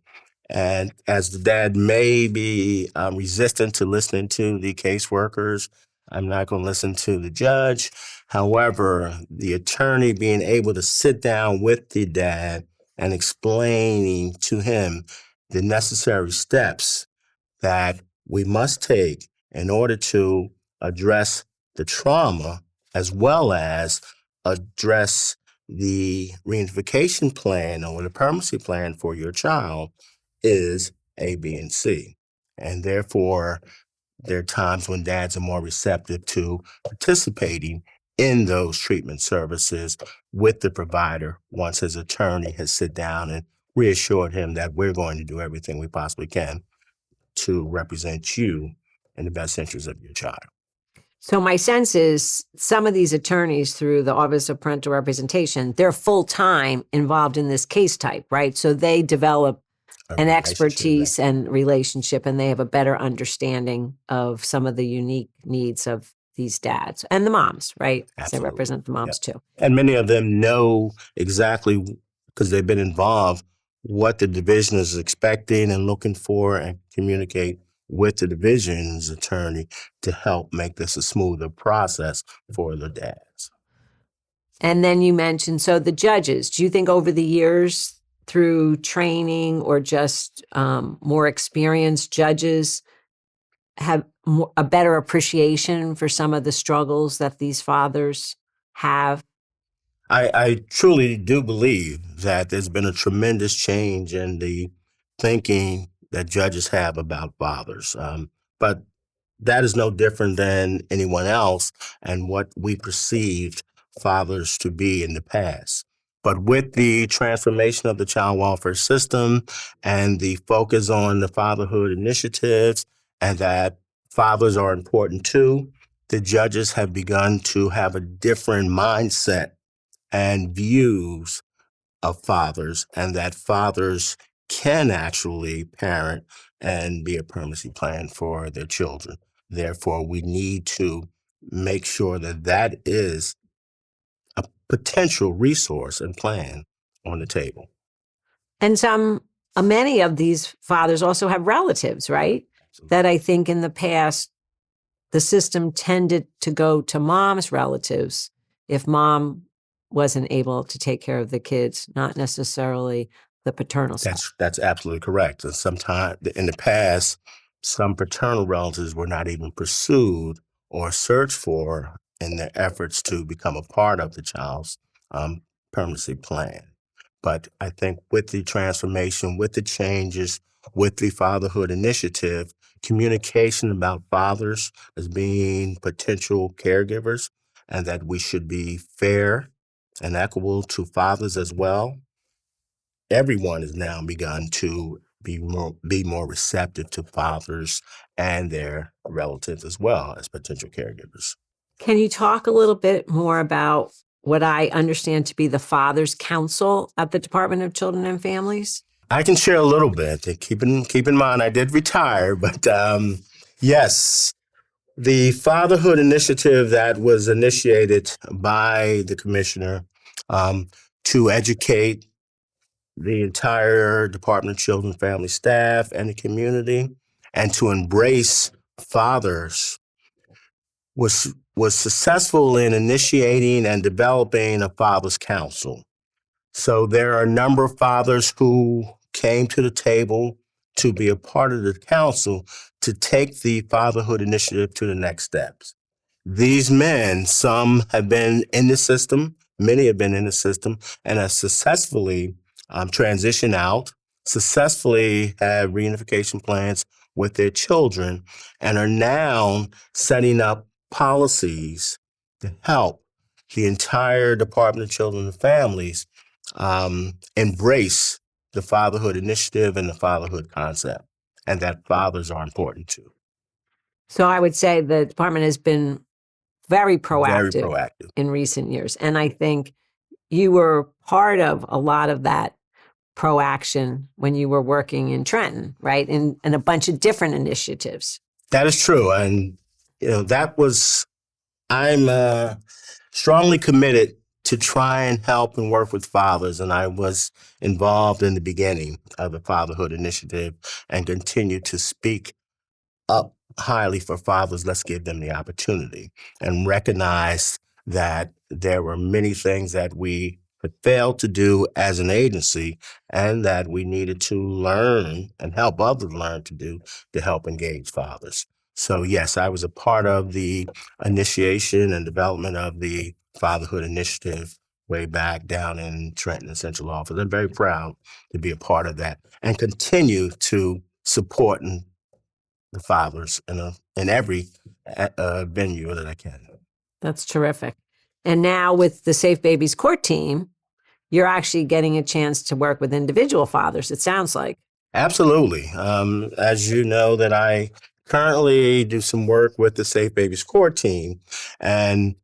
And as the dad may be resistant to listening to the caseworkers, I'm not going to listen to the judge. However, the attorney being able to sit down with the dad and explaining to him the necessary steps that we must take in order to address the trauma as well as address the reunification plan or the permanency plan for your child is A, B, and C. And therefore, there are times when dads are more receptive to participating in those treatment services with the provider once his attorney has sit down and reassured him that we're going to do everything we possibly can to represent you in the best interest of your child. So my sense is some of these attorneys through the Office of Parental Representation, they're full-time involved in this case type, right? So they develop an expertise and relationship, and they have a better understanding of some of the unique needs of these dads and the moms, right? They Absolutely. represent the moms too. And many of them know exactly, because they've been involved, what the division is expecting and looking for, and communicate with the division's attorney to help make this a smoother process for the dads. And then you mentioned, so the judges, do you think over the years through training or just more experienced judges have a better appreciation for some of the struggles that these fathers have? I truly do believe that there's been a tremendous change in the thinking that judges have about fathers. But that is no different than anyone else and what we perceived fathers to be in the past. But with the transformation of the child welfare system and the focus on the fatherhood initiatives and that fathers are important too, the judges have begun to have a different mindset and views of fathers, and that fathers can actually parent and be a permanency plan for their children. Therefore, we need to make sure that that is a potential resource and plan on the table. And many of these fathers also have relatives, right? Absolutely. That I think in the past, the system tended to go to mom's relatives if mom wasn't able to take care of the kids, not necessarily the paternal side. That's absolutely correct. And sometimes in the past, some paternal relatives were not even pursued or searched for in their efforts to become a part of the child's permanency plan. But I think with the transformation, with the changes, with the fatherhood initiative, communication about fathers as being potential caregivers, and that we should be fair and equitable to fathers as well. Everyone has now begun to be more receptive to fathers and their relatives as well as potential caregivers. Can you talk a little bit more about what I understand to be the Father's Council at the Department of Children and Families? I can share a little bit. Keep in mind, I did retire, but yes, the fatherhood initiative that was initiated by the commissioner to educate the entire Department of Children and Family staff and the community, and to embrace fathers was successful in initiating and developing a Fathers Council. So there are a number of fathers who came to the table to be a part of the council to take the fatherhood initiative to the next steps. These men, some have been in the system, many have been in the system, and have successfully transitioned out, successfully have reunification plans with their children, and are now setting up policies to help the entire Department of Children and Families embrace the fatherhood initiative and the fatherhood concept, and that fathers are important too. So I would say the department has been very proactive in recent years. And I think you were part of a lot of that proaction when you were working in Trenton, right? In a bunch of different initiatives. That is true. And, I'm strongly committed to try and help and work with fathers. And I was involved in the beginning of the Fatherhood Initiative and continue to speak up highly for fathers. Let's give them the opportunity and recognize that there were many things that we had failed to do as an agency and that we needed to learn and help others learn to do to help engage fathers. So yes, I was a part of the initiation and development of the Fatherhood Initiative way back down in Trenton and Central Office. I'm very proud to be a part of that and continue to support the fathers in every venue that I can. That's terrific. And now with the Safe Babies Court team, you're actually getting a chance to work with individual fathers, it sounds like. Absolutely. As you know, that I currently do some work with the Safe Babies Court team. And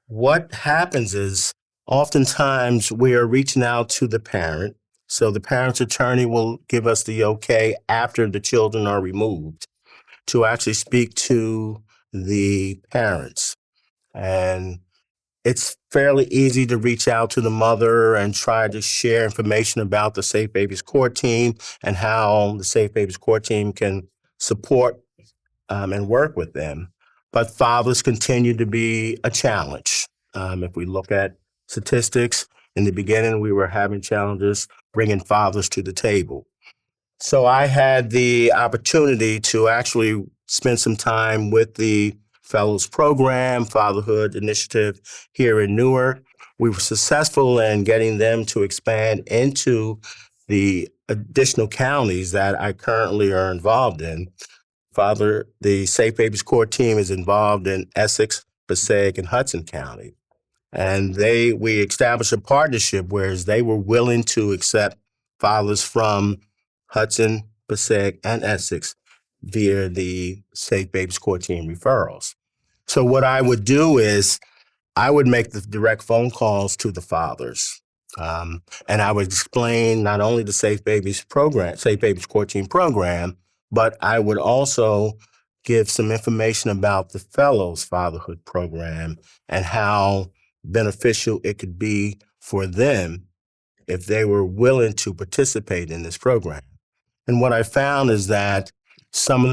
what happens is oftentimes we are reaching out to the parent. So the parent's attorney will give us the okay after the children are removed to actually speak to the parents. And it's fairly easy to reach out to the mother and try to share information about the Safe Babies Court team and how the Safe Babies Court team can support and work with them. But fathers continue to be a challenge. If we look at statistics, in the beginning, we were having challenges bringing fathers to the table. So I had the opportunity to actually spend some time with the Fellows Program, Fatherhood Initiative here in Newark. We were successful in getting them to expand into the additional counties that I currently are involved in. The Safe Babies Court team is involved in Essex, Passaic, and Hudson County. And we established a partnership whereas they were willing to accept fathers from Hudson, Passaic, and Essex via the Safe Babies Court Team referrals. So what I would do is I would make the direct phone calls to the fathers. And I would explain not only the Safe Babies program, Safe Babies Court Team program, but I would also give some information about the Fellows Fatherhood Program and how beneficial it could be for them if they were willing to participate in this program. And what I found is that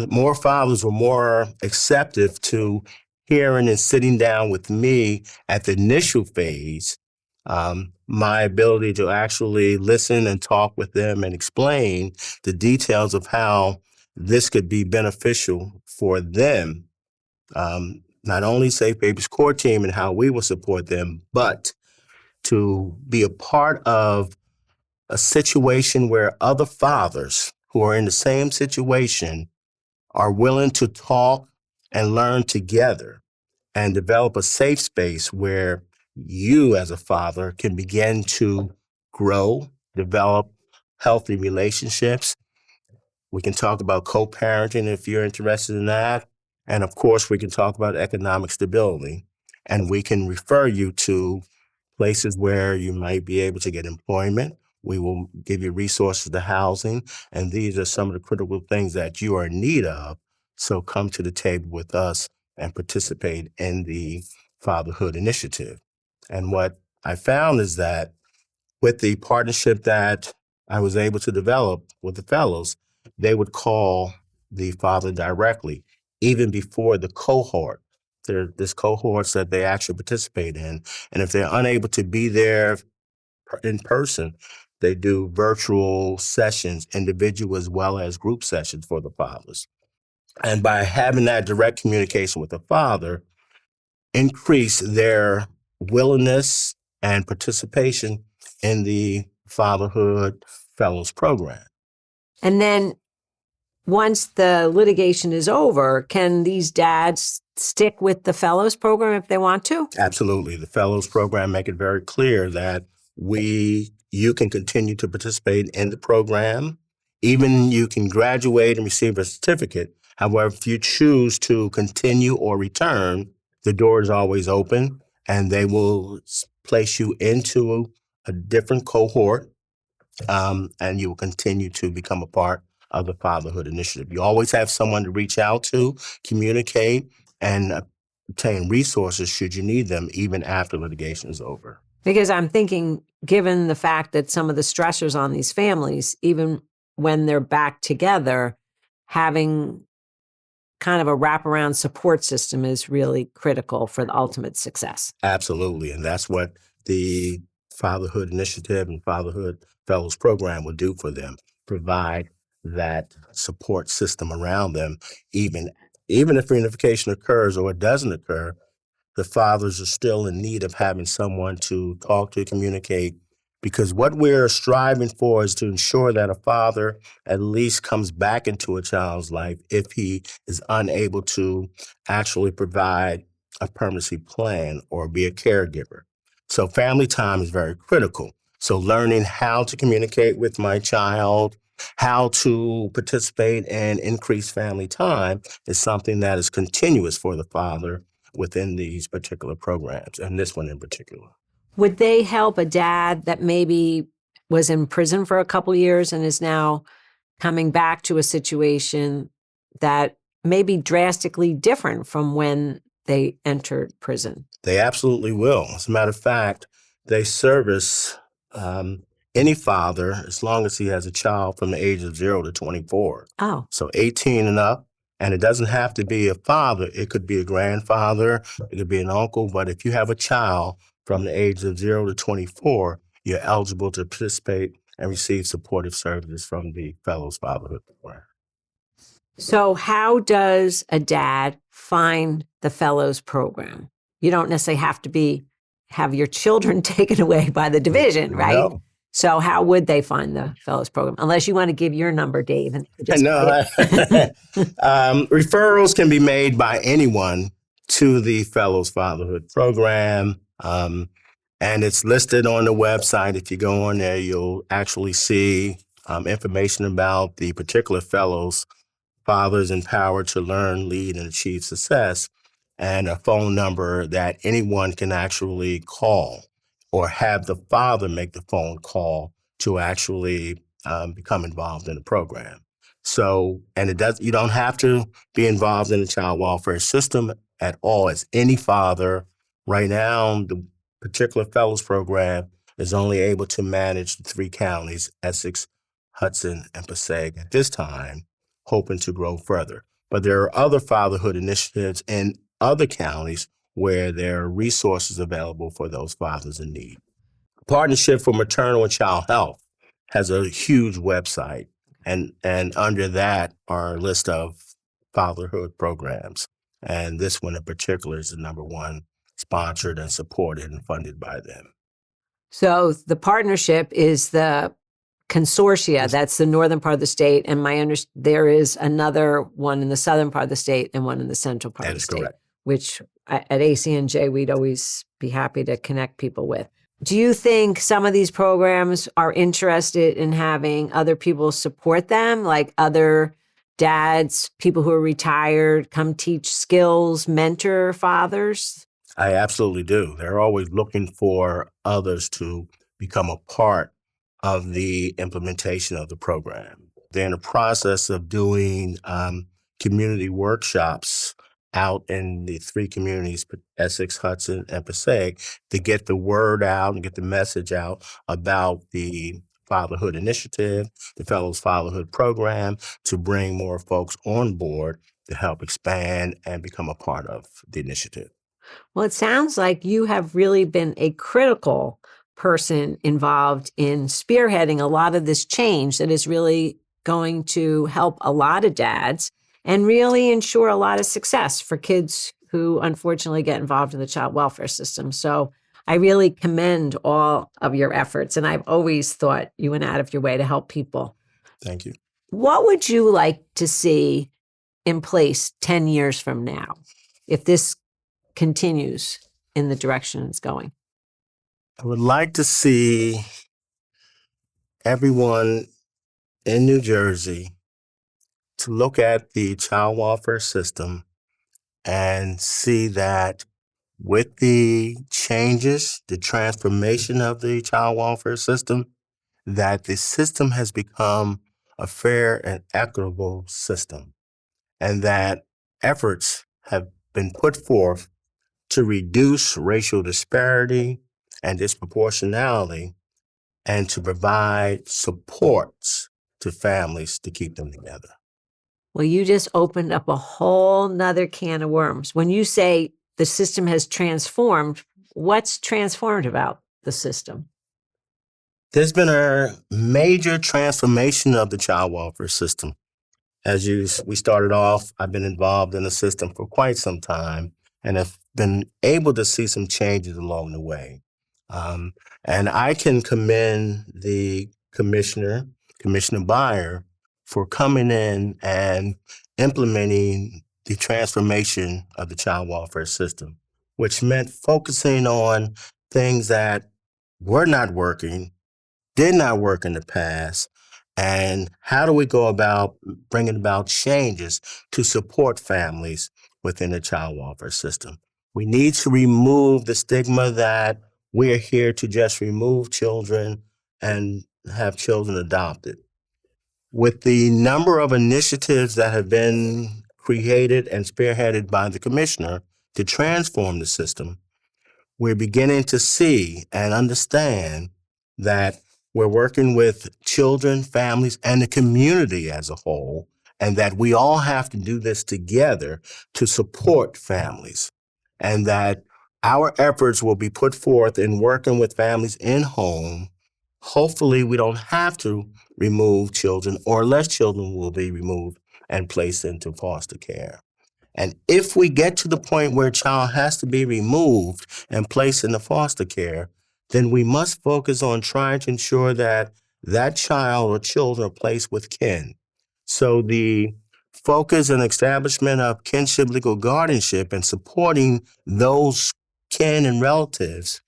more fathers were more acceptive to hearing and sitting down with me at the initial phase. My ability to actually listen and talk with them and explain the details of how this could be beneficial for them. Not only Safe Babies Core Team and how we will support them, but to be a part of a situation where other fathers who are in the same situation are willing to talk and learn together and develop a safe space where you as a father can begin to grow, develop healthy relationships. We can talk about co-parenting if you're interested in that. And of course, we can talk about economic stability. And we can refer you to places where you might be able to get employment. We will give you resources to housing. And these are some of the critical things that you are in need of. So come to the table with us and participate in the Fatherhood Initiative. And what I found is that with the partnership that I was able to develop with the fellows, they would call the father directly, even before the cohort. There's cohorts that they actually participate in. And if they're unable to be there in person, they do virtual sessions, individual as well as group sessions for the fathers. And by having that direct communication with the father, increase their willingness and participation in the Fatherhood Fellows Program. And then once the litigation is over, can these dads stick with the Fellows Program if they want to? Absolutely. The Fellows Program make it very clear that you can continue to participate in the program. Even you can graduate and receive a certificate. However, if you choose to continue or return, the door is always open and they will place you into a different cohort, and you will continue to become a part of the Fatherhood Initiative. You always have someone to reach out to, communicate, and obtain resources should you need them, even after litigation is over. Because I'm thinking, given the fact that some of the stressors on these families, even when they're back together, having kind of a wraparound support system is really critical for the ultimate success. Absolutely. And that's what the Fatherhood Initiative and Fatherhood Fellows Program will do for them, provide that support system around them. Even if reunification occurs or it doesn't occur, the fathers are still in need of having someone to talk to, communicate, because what we're striving for is to ensure that a father at least comes back into a child's life if he is unable to actually provide a permanency plan or be a caregiver. So family time is very critical. So learning how to communicate with my child, how to participate in increased family time is something that is continuous for the father within these particular programs, and this one in particular. Would they help a dad that maybe was in prison for a couple of years and is now coming back to a situation that may be drastically different from when they entered prison? They absolutely will. As a matter of fact, they service any father as long as he has a child from the age of 0 to 24. Oh. So 18 and up. And it doesn't have to be a father. It could be a grandfather. It could be an uncle. But if you have a child from the age of 0 to 24, you're eligible to participate and receive supportive services from the Fellows Fatherhood Program. So how does a dad find the Fellows Program? You don't necessarily have to have your children taken away by the division, right? No. So how would they find the Fellows Program? Unless you want to give your number, Dave. No. Referrals can be made by anyone to the Fellows Fatherhood Program. And it's listed on the website. If you go on there, you'll actually see information about the particular fellows, fathers empowered to learn, lead, and achieve success, and a phone number that anyone can actually call or have the father make the phone call to actually become involved in the program. So, and you don't have to be involved in the child welfare system at all as any father. Right now, the particular fellows program is only able to manage the 3 counties, Essex, Hudson, and Passaic at this time, hoping to grow further. But there are other fatherhood initiatives in other counties where there are resources available for those fathers in need. Partnership for Maternal and Child Health has a huge website, and under that are a list of fatherhood programs. And this one in particular is the number one, sponsored and supported and funded by them. So the partnership is the consortia. That's the northern part of the state. And there is another one in the southern part of the state and one in the central part of the state. Correct. Which at ACNJ, we'd always be happy to connect people with. Do you think some of these programs are interested in having other people support them, like other dads, people who are retired, come teach skills, mentor fathers? I absolutely do. They're always looking for others to become a part of the implementation of the program. They're in the process of doing community workshops out in the 3 communities, Essex, Hudson, and Passaic, to get the word out and get the message out about the Fatherhood Initiative, the Fellows Fatherhood Program, to bring more folks on board to help expand and become a part of the initiative. Well, it sounds like you have really been a critical person involved in spearheading a lot of this change that is really going to help a lot of dads and really ensure a lot of success for kids who unfortunately get involved in the child welfare system. So I really commend all of your efforts, and I've always thought you went out of your way to help people. Thank you. What would you like to see in place 10 years from now if this continues in the direction it's going? I would like to see everyone in New Jersey to look at the child welfare system and see that with the changes, the transformation of the child welfare system, that the system has become a fair and equitable system, and that efforts have been put forth to reduce racial disparity and disproportionality and to provide supports to families to keep them together. Well, you just opened up a whole nother can of worms. When you say the system has transformed, what's transformed about the system? There's been a major transformation of the child welfare system. We started off, I've been involved in the system for quite some time and have been able to see some changes along the way. And I can commend the Commissioner Byer, for coming in and implementing the transformation of the child welfare system, which meant focusing on things that were not working, did not work in the past, and how do we go about bringing about changes to support families within the child welfare system. We need to remove the stigma that we're here to just remove children and have children adopted. With the number of initiatives that have been created and spearheaded by the commissioner to transform the system, we're beginning to see and understand that we're working with children, families, and the community as a whole, and that we all have to do this together to support families, and that our efforts will be put forth in working with families in home. Hopefully, we don't have to remove children, or less children will be removed and placed into foster care. And if we get to the point where a child has to be removed and placed into foster care, then we must focus on trying to ensure that that child or children are placed with kin. So the focus and establishment of kinship legal guardianship and supporting those kin and relatives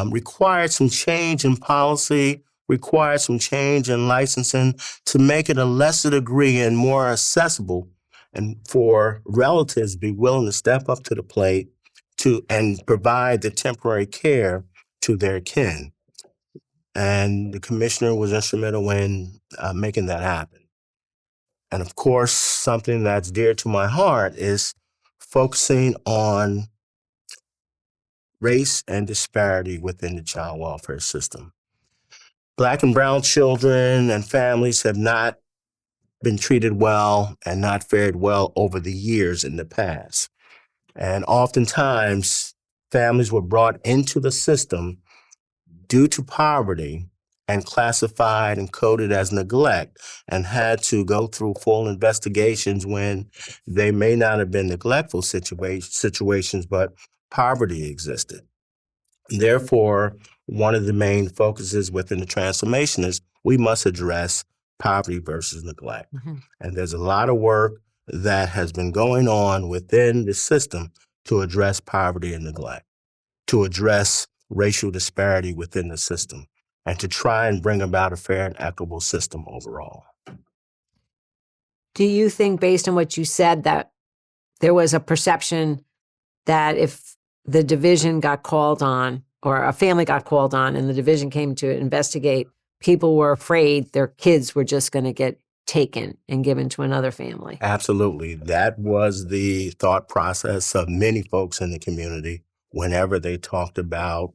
required some change in policy, required some change in licensing to make it a lesser degree and more accessible, and for relatives to be willing to step up to the plate and provide the temporary care to their kin. And the commissioner was instrumental in making that happen. And of course, something that's dear to my heart is focusing on race and disparity within the child welfare system. Black and brown children and families have not been treated well and not fared well over the years in the past. And oftentimes, families were brought into the system due to poverty and classified and coded as neglect and had to go through full investigations when they may not have been neglectful situations, but poverty existed. Therefore, one of the main focuses within the transformation is we must address poverty versus neglect. Mm-hmm. And there's a lot of work that has been going on within the system to address poverty and neglect, to address racial disparity within the system, and to try and bring about a fair and equitable system overall. Do you think, based on what you said, that there was a perception that if the division got called on, or a family got called on, and the division came to investigate, people were afraid their kids were just going to get taken and given to another family? Absolutely. That was the thought process of many folks in the community whenever they talked about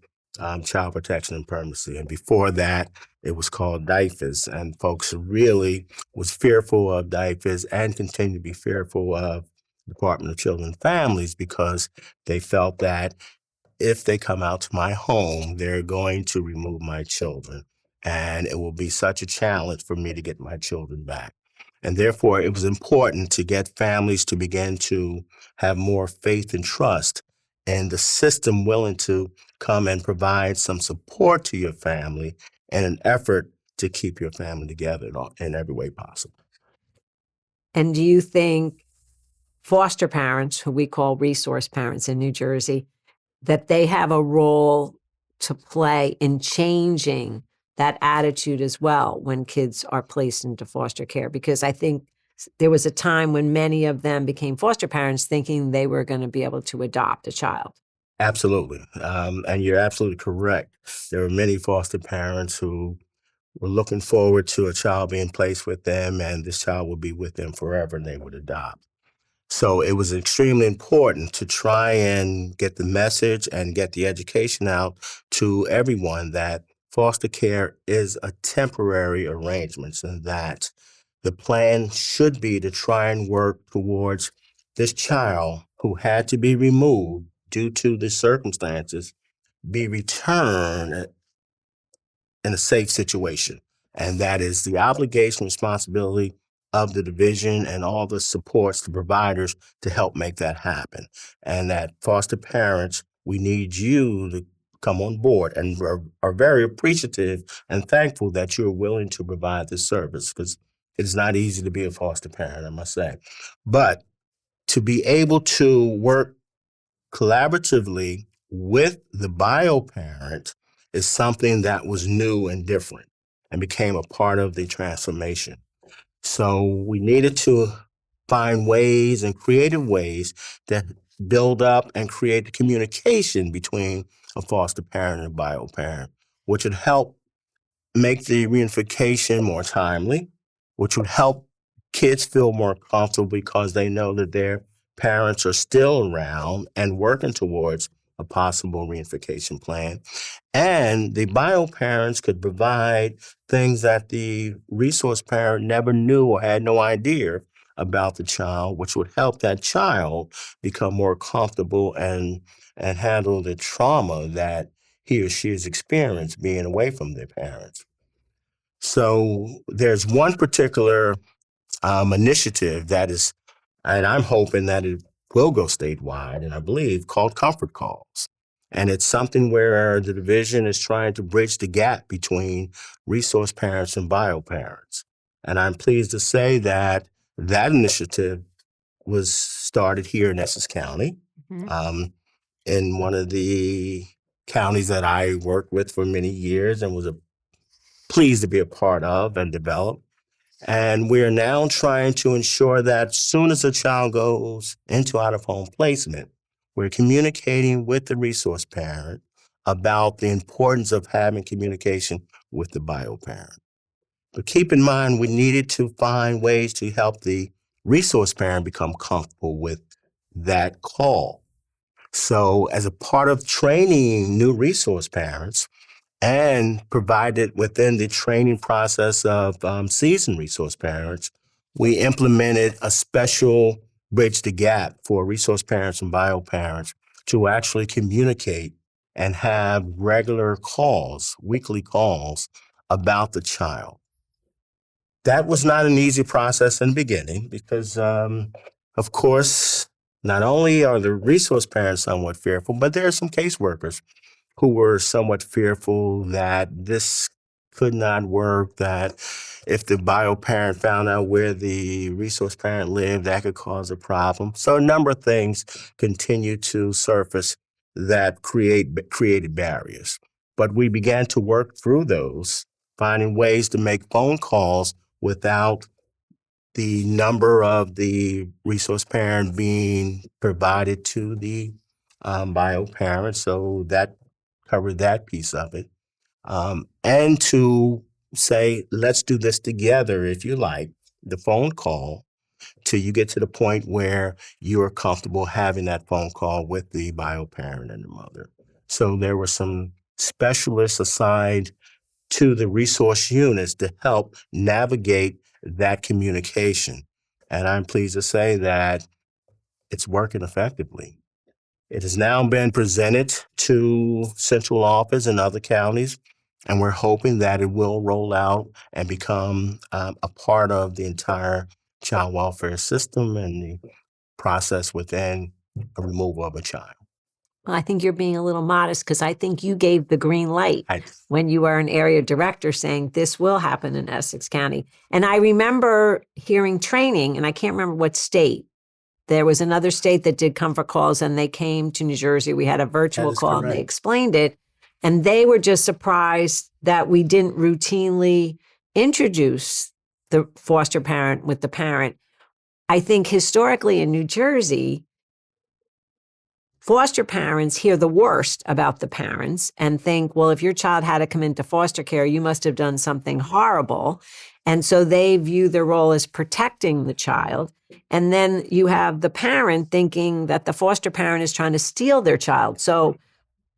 child protection and permanency. And before that, it was called DIFAS, and folks really was fearful of DIFAS and continue to be fearful of Department of Children and Families because they felt that if they come out to my home, they're going to remove my children. And it will be such a challenge for me to get my children back. And therefore, it was important to get families to begin to have more faith and trust in the system willing to come and provide some support to your family in an effort to keep your family together in every way possible. And do you think foster parents, who we call resource parents in New Jersey, that they have a role to play in changing that attitude as well when kids are placed into foster care? Because I think there was a time when many of them became foster parents thinking they were going to be able to adopt a child. Absolutely. And you're absolutely correct. There were many foster parents who were looking forward to a child being placed with them, and this child would be with them forever, and they would adopt. So it was extremely important to try and get the message and get the education out to everyone that foster care is a temporary arrangement and that the plan should be to try and work towards this child who had to be removed due to the circumstances be returned in a safe situation. And that is the obligation, responsibility of the division and all the supports, the providers to help make that happen. And that foster parents, we need you to come on board and are very appreciative and thankful that you're willing to provide this service because it's not easy to be a foster parent, I must say. But to be able to work collaboratively with the bio parent is something that was new and different and became a part of the transformation. So we needed to find ways and creative ways that build up and create the communication between a foster parent and a bio parent, which would help make the reunification more timely, which would help kids feel more comfortable because they know that their parents are still around and working towards a possible reunification plan. And the bio parents could provide things that the resource parent never knew or had no idea about the child, which would help that child become more comfortable and handle the trauma that he or she has experienced being away from their parents. So there's one particular initiative that is, and I'm hoping that it will go statewide, and I believe called Comfort Calls. And it's something where the division is trying to bridge the gap between resource parents and bio parents. And I'm pleased to say that that initiative was started here in Essex County. Mm-hmm. in one of the counties that I worked with for many years and was pleased to be a part of and develop. And we're now trying to ensure that as soon as a child goes into out-of-home placement, we're communicating with the resource parent about the importance of having communication with the bio parent. But keep in mind, we needed to find ways to help the resource parent become comfortable with that call. So as a part of training new resource parents, and provided within the training process of seasoned resource parents, we implemented a special bridge the gap for resource parents and bio parents to actually communicate and have regular calls, weekly calls about the child. That was not an easy process in the beginning because, of course, not only are the resource parents somewhat fearful, but there are some caseworkers who were somewhat fearful that this could not work, that if the bio parent found out where the resource parent lived, that could cause a problem. So a number of things continue to surface that created barriers. But we began to work through those, finding ways to make phone calls without the number of the resource parent being provided to the bio parent. So that covered that piece of it. And to say, let's do this together, if you like, the phone call, till you get to the point where you're comfortable having that phone call with the bio parent and the mother. So there were some specialists assigned to the resource units to help navigate that communication. And I'm pleased to say that it's working effectively. It has now been presented to central office and other counties, and we're hoping that it will roll out and become a part of the entire child welfare system and the process within a removal of a child. Well, I think you're being a little modest because I think you gave the green light I, when you were an area director saying this will happen in Essex County. And I remember hearing training, and I can't remember what state. There was another state that did comfort calls, and they came to New Jersey. We had a virtual call, and they explained it. And they were just surprised that we didn't routinely introduce the foster parent with the parent. I think historically in New Jersey, foster parents hear the worst about the parents and think, well, if your child had to come into foster care, you must have done something horrible. And so they view their role as protecting the child. And then you have the parent thinking that the foster parent is trying to steal their child. So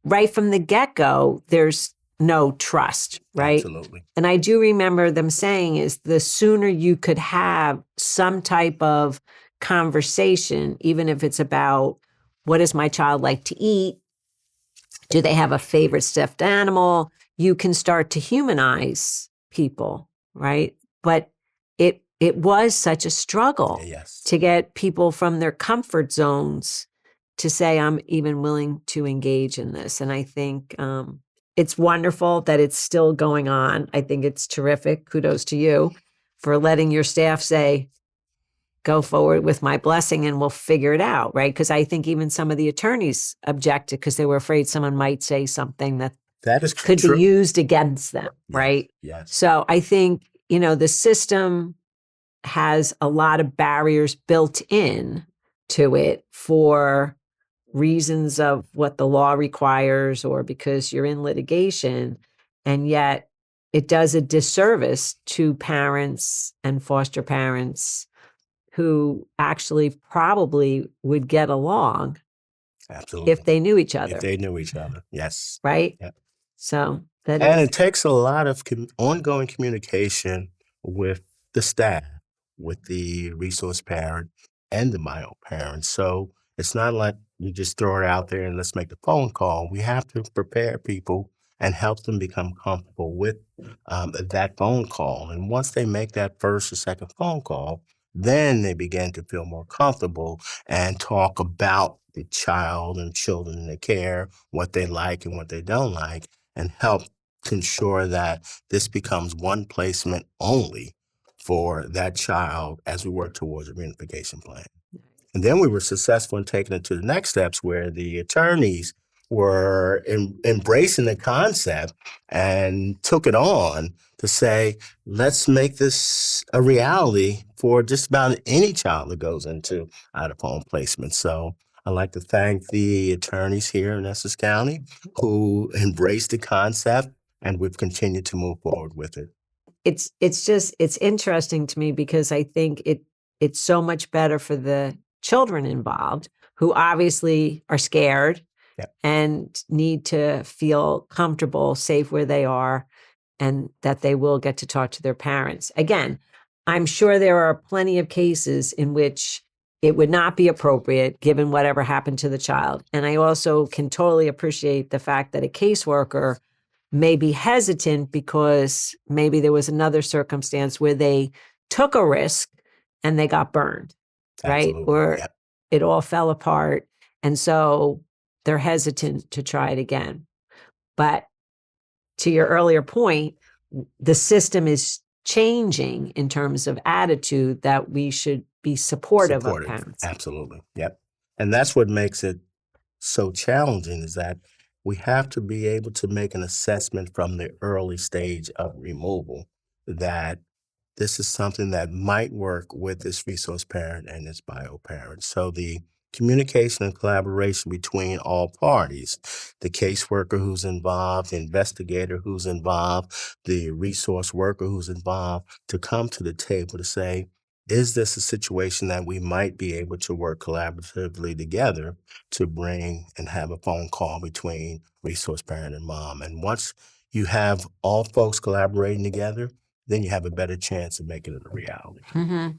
right from the get-go, there's no trust, right? Absolutely. And I do remember them saying is the sooner you could have some type of conversation, even if it's about what does my child like to eat? Do they have a favorite stuffed animal? You can start to humanize people, right? But it was such a struggle to get people from their comfort zones to say, I'm even willing to engage in this. And I think it's wonderful that it's still going on. I think it's terrific. Kudos to you for letting your staff say, go forward with my blessing and we'll figure it out, right? Because I think even some of the attorneys objected because they were afraid someone might say something that could true. be used against them, right? Yes. So I think, the system has a lot of barriers built in to it for reasons of what the law requires or because you're in litigation. And yet it does a disservice to parents and foster parents who actually probably would get along Absolutely. if they knew each other. If they knew each other, yes. Right? Yep. So it takes a lot of ongoing communication with the staff, with the resource parent and the bio parent. So it's not like you just throw it out there and let's make the phone call. We have to prepare people and help them become comfortable with that phone call. And once they make that first or second phone call, then they begin to feel more comfortable and talk about the child and children in their care, what they like and what they don't like, and help to ensure that this becomes one placement only for that child as we work towards a reunification plan. And then we were successful in taking it to the next steps where the attorneys were embracing the concept and took it on to say, let's make this a reality for just about any child that goes into out-of-home placement. So I'd like to thank the attorneys here in Essex County who embraced the concept, and we've continued to move forward with it. It's interesting to me because I think it's so much better for the children involved who obviously are scared and need to feel comfortable, safe where they are, and that they will get to talk to their parents. Again, I'm sure there are plenty of cases in which it would not be appropriate given whatever happened to the child. And I also can totally appreciate the fact that a caseworker may be hesitant because maybe there was another circumstance where they took a risk and they got burned, right? Absolutely. Or it all fell apart. And so they're hesitant to try it again. But to your earlier point, the system is changing in terms of attitude that we should be supportive of parents. Absolutely. Yep. And that's what makes it so challenging, is that we have to be able to make an assessment from the early stage of removal that this is something that might work with this resource parent and this bio parent. So the communication and collaboration between all parties, the caseworker who's involved, the investigator who's involved, the resource worker who's involved, to come to the table to say, is this a situation that we might be able to work collaboratively together to bring and have a phone call between resource parent and mom? And once you have all folks collaborating together, then you have a better chance of making it a reality. Mm-hmm.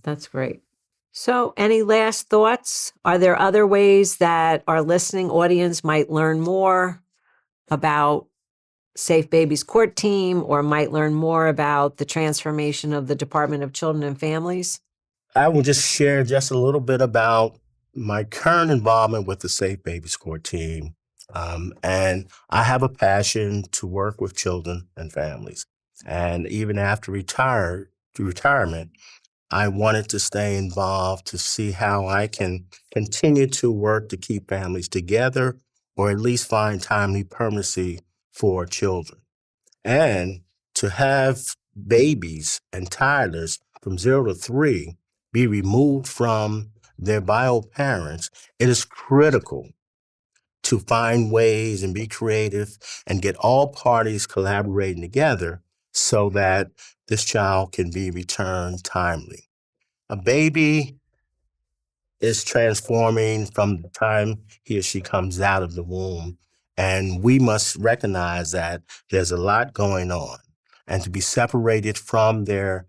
That's great. So any last thoughts? Are there other ways that our listening audience might learn more about Safe Babies Court Team, or might learn more about the transformation of the Department of Children and Families? I will just share just a little bit about my current involvement with the Safe Babies Court Team. And I have a passion to work with children and families. And even after retirement, I wanted to stay involved to see how I can continue to work to keep families together, or at least find timely permanency for children. And to have babies and toddlers from 0 to 3 be removed from their bio parents, it is critical to find ways and be creative and get all parties collaborating together so that this child can be returned timely. A baby is transforming from the time he or she comes out of the womb, and we must recognize that there's a lot going on. And to be separated from their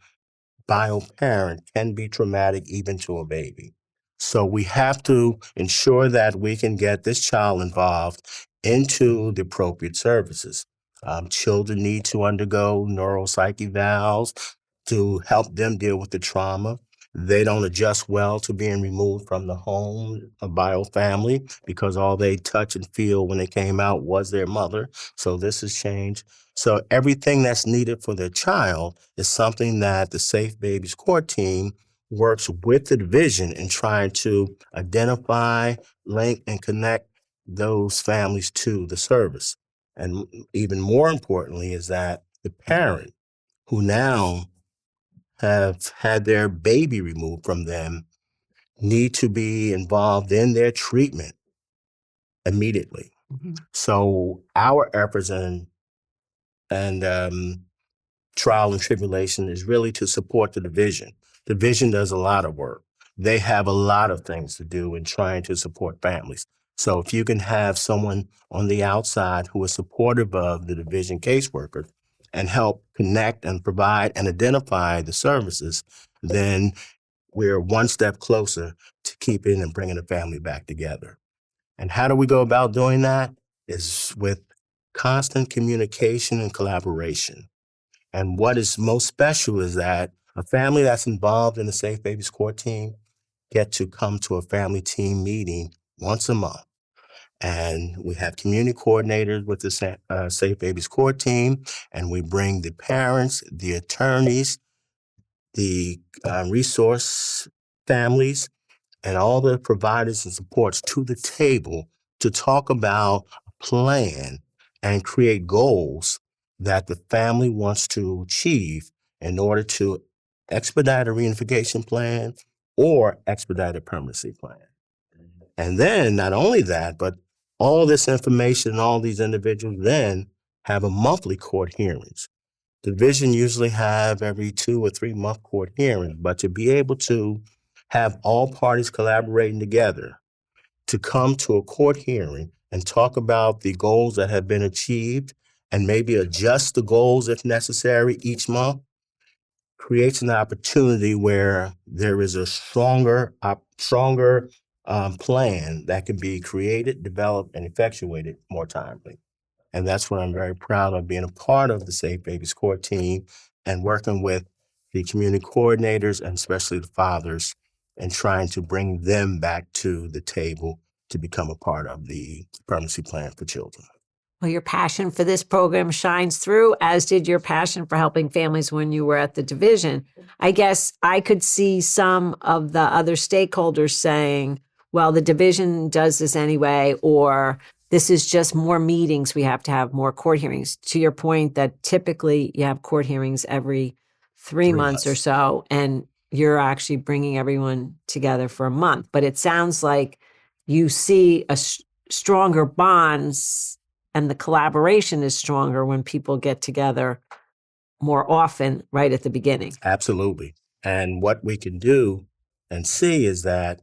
bio parent can be traumatic even to a baby. So we have to ensure that we can get this child involved into the appropriate services. Children need to undergo neuropsych evals to help them deal with the trauma. They don't adjust well to being removed from the home, a bio family, because all they touch and feel when they came out was their mother. So this has changed. So everything that's needed for their child is something that the Safe Babies Court Team works with the division in trying to identify, link, and connect those families to the service. And even more importantly is that the parent who now have had their baby removed from them need to be involved in their treatment immediately. Mm-hmm. So our efforts and trial and tribulation is really to support the division. The division does a lot of work. They have a lot of things to do in trying to support families. So if you can have someone on the outside who is supportive of the division caseworker and help connect and provide and identify the services, then we're one step closer to keeping and bringing the family back together. And how do we go about doing that? Is with constant communication and collaboration. And what is most special is that a family that's involved in the Safe Babies Court Team get to come to a family team meeting once a month. And we have community coordinators with the Safe Babies Court Team, and we bring the parents, the attorneys, the resource families, and all the providers and supports to the table to talk about a plan and create goals that the family wants to achieve in order to expedite a reunification plan or expedite a permanency plan. And then not only that, but all this information and all these individuals then have a monthly court hearings. The division usually have every 2 or 3 month court hearings, but to be able to have all parties collaborating together to come to a court hearing and talk about the goals that have been achieved and maybe adjust the goals if necessary each month creates an opportunity where there is a stronger plan that can be created, developed, and effectuated more timely. And that's what I'm very proud of, being a part of the Safe Babies Court team and working with the community coordinators and especially the fathers and trying to bring them back to the table to become a part of the permanency plan for children. Well, your passion for this program shines through, as did your passion for helping families when you were at the division. I guess I could see some of the other stakeholders saying, well, the division does this anyway, or this is just more meetings. We have to have more court hearings. To your point that typically you have court hearings every 3 months or so, and you're actually bringing everyone together for a month. But it sounds like you see a stronger bonds and the collaboration is stronger when people get together more often right at the beginning. Absolutely. And what we can do and see is that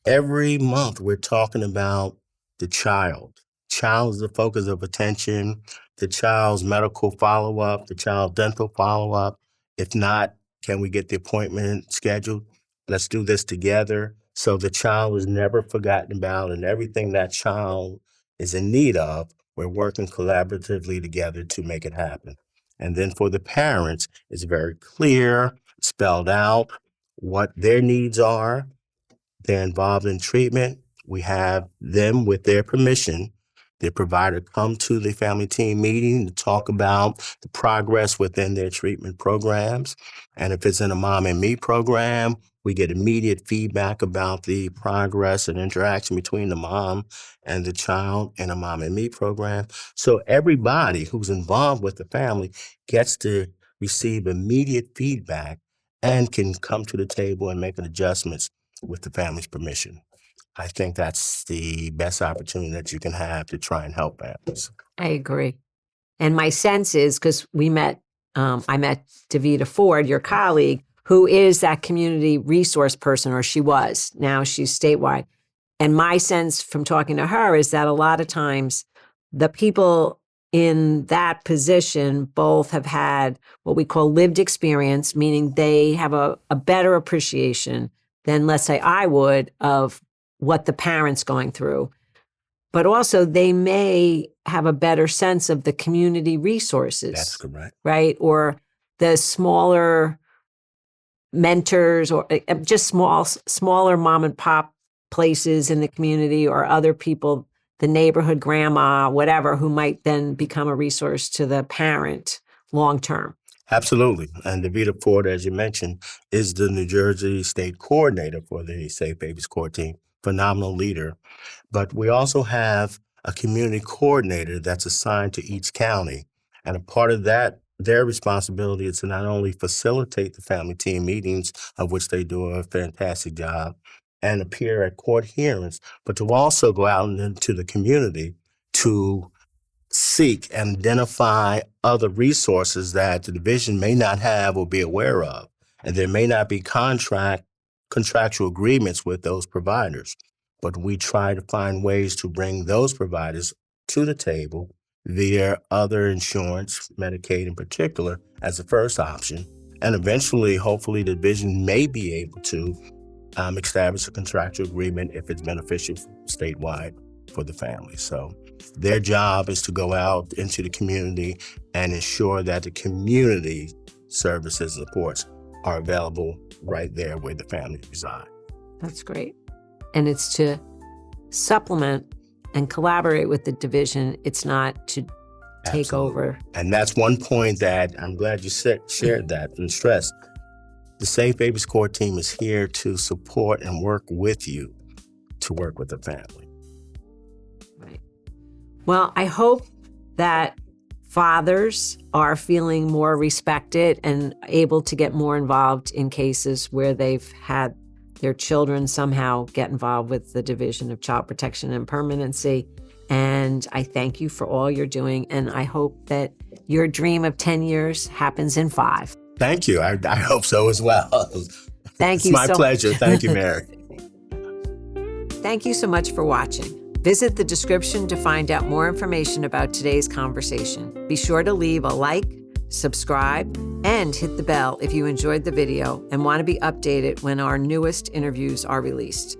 every month we're talking about the child. Child is the focus of attention, the child's medical follow-up, the child's dental follow-up. If not, can we get the appointment scheduled? Let's do this together. So the child is never forgotten about, and everything that child is in need of, we're working collaboratively together to make it happen. And then for the parents, it's very clear, spelled out what their needs are. They're involved in treatment. We have them, with their permission, the provider come to the family team meeting to talk about the progress within their treatment programs. And if it's in a Mom and Me program, we get immediate feedback about the progress and interaction between the mom and the child in a Mom and Me program. So everybody who's involved with the family gets to receive immediate feedback and can come to the table and make adjustments with the family's permission. I think that's the best opportunity that you can have to try and help families. I agree. And my sense is, because I met Davita Ford, your colleague, who is that community resource person, or she was. Now she's statewide. And my sense from talking to her is that a lot of times the people in that position both have had what we call lived experience, meaning they have a better appreciation than, let's say, I would, of what the parent's going through. But also they may have a better sense of the community resources. That's correct. Right? Or the smaller mentors, or just smaller mom and pop places in the community, or other people, the neighborhood grandma, whatever, who might then become a resource to the parent long term. Absolutely. And Davita Ford, as you mentioned, is the New Jersey state coordinator for the Safe Babies Court team. Phenomenal leader. But we also have a community coordinator that's assigned to each county. And a part of that, their responsibility is to not only facilitate the family team meetings, of which they do a fantastic job, and appear at court hearings, but to also go out into the community to seek and identify other resources that the division may not have or be aware of. And there may not be contractual agreements with those providers, but we try to find ways to bring those providers to the table via other insurance, Medicaid in particular, as the first option. And eventually, hopefully, the division may be able to establish a contractual agreement if it's beneficial statewide for the family. So their job is to go out into the community and ensure that the community services and supports are available right there where the family reside. That's great. And it's to supplement and collaborate with the division. It's not to take Absolutely. over. And that's one point that I'm glad you shared that and stressed. the Safe Babies Core team is here to support and work with you to work with the family. Right. Well, I hope that fathers are feeling more respected and able to get more involved in cases where they've had their children somehow get involved with the Division of Child Protection and Permanency. And I thank you for all you're doing. And I hope that your dream of 10 years happens in 5. Thank you. I hope so as well. Thank you. It's my pleasure. Thank you, Mary. Thank you so much for watching. Visit the description to find out more information about today's conversation. Be sure to leave a like, subscribe, and hit the bell if you enjoyed the video and want to be updated when our newest interviews are released.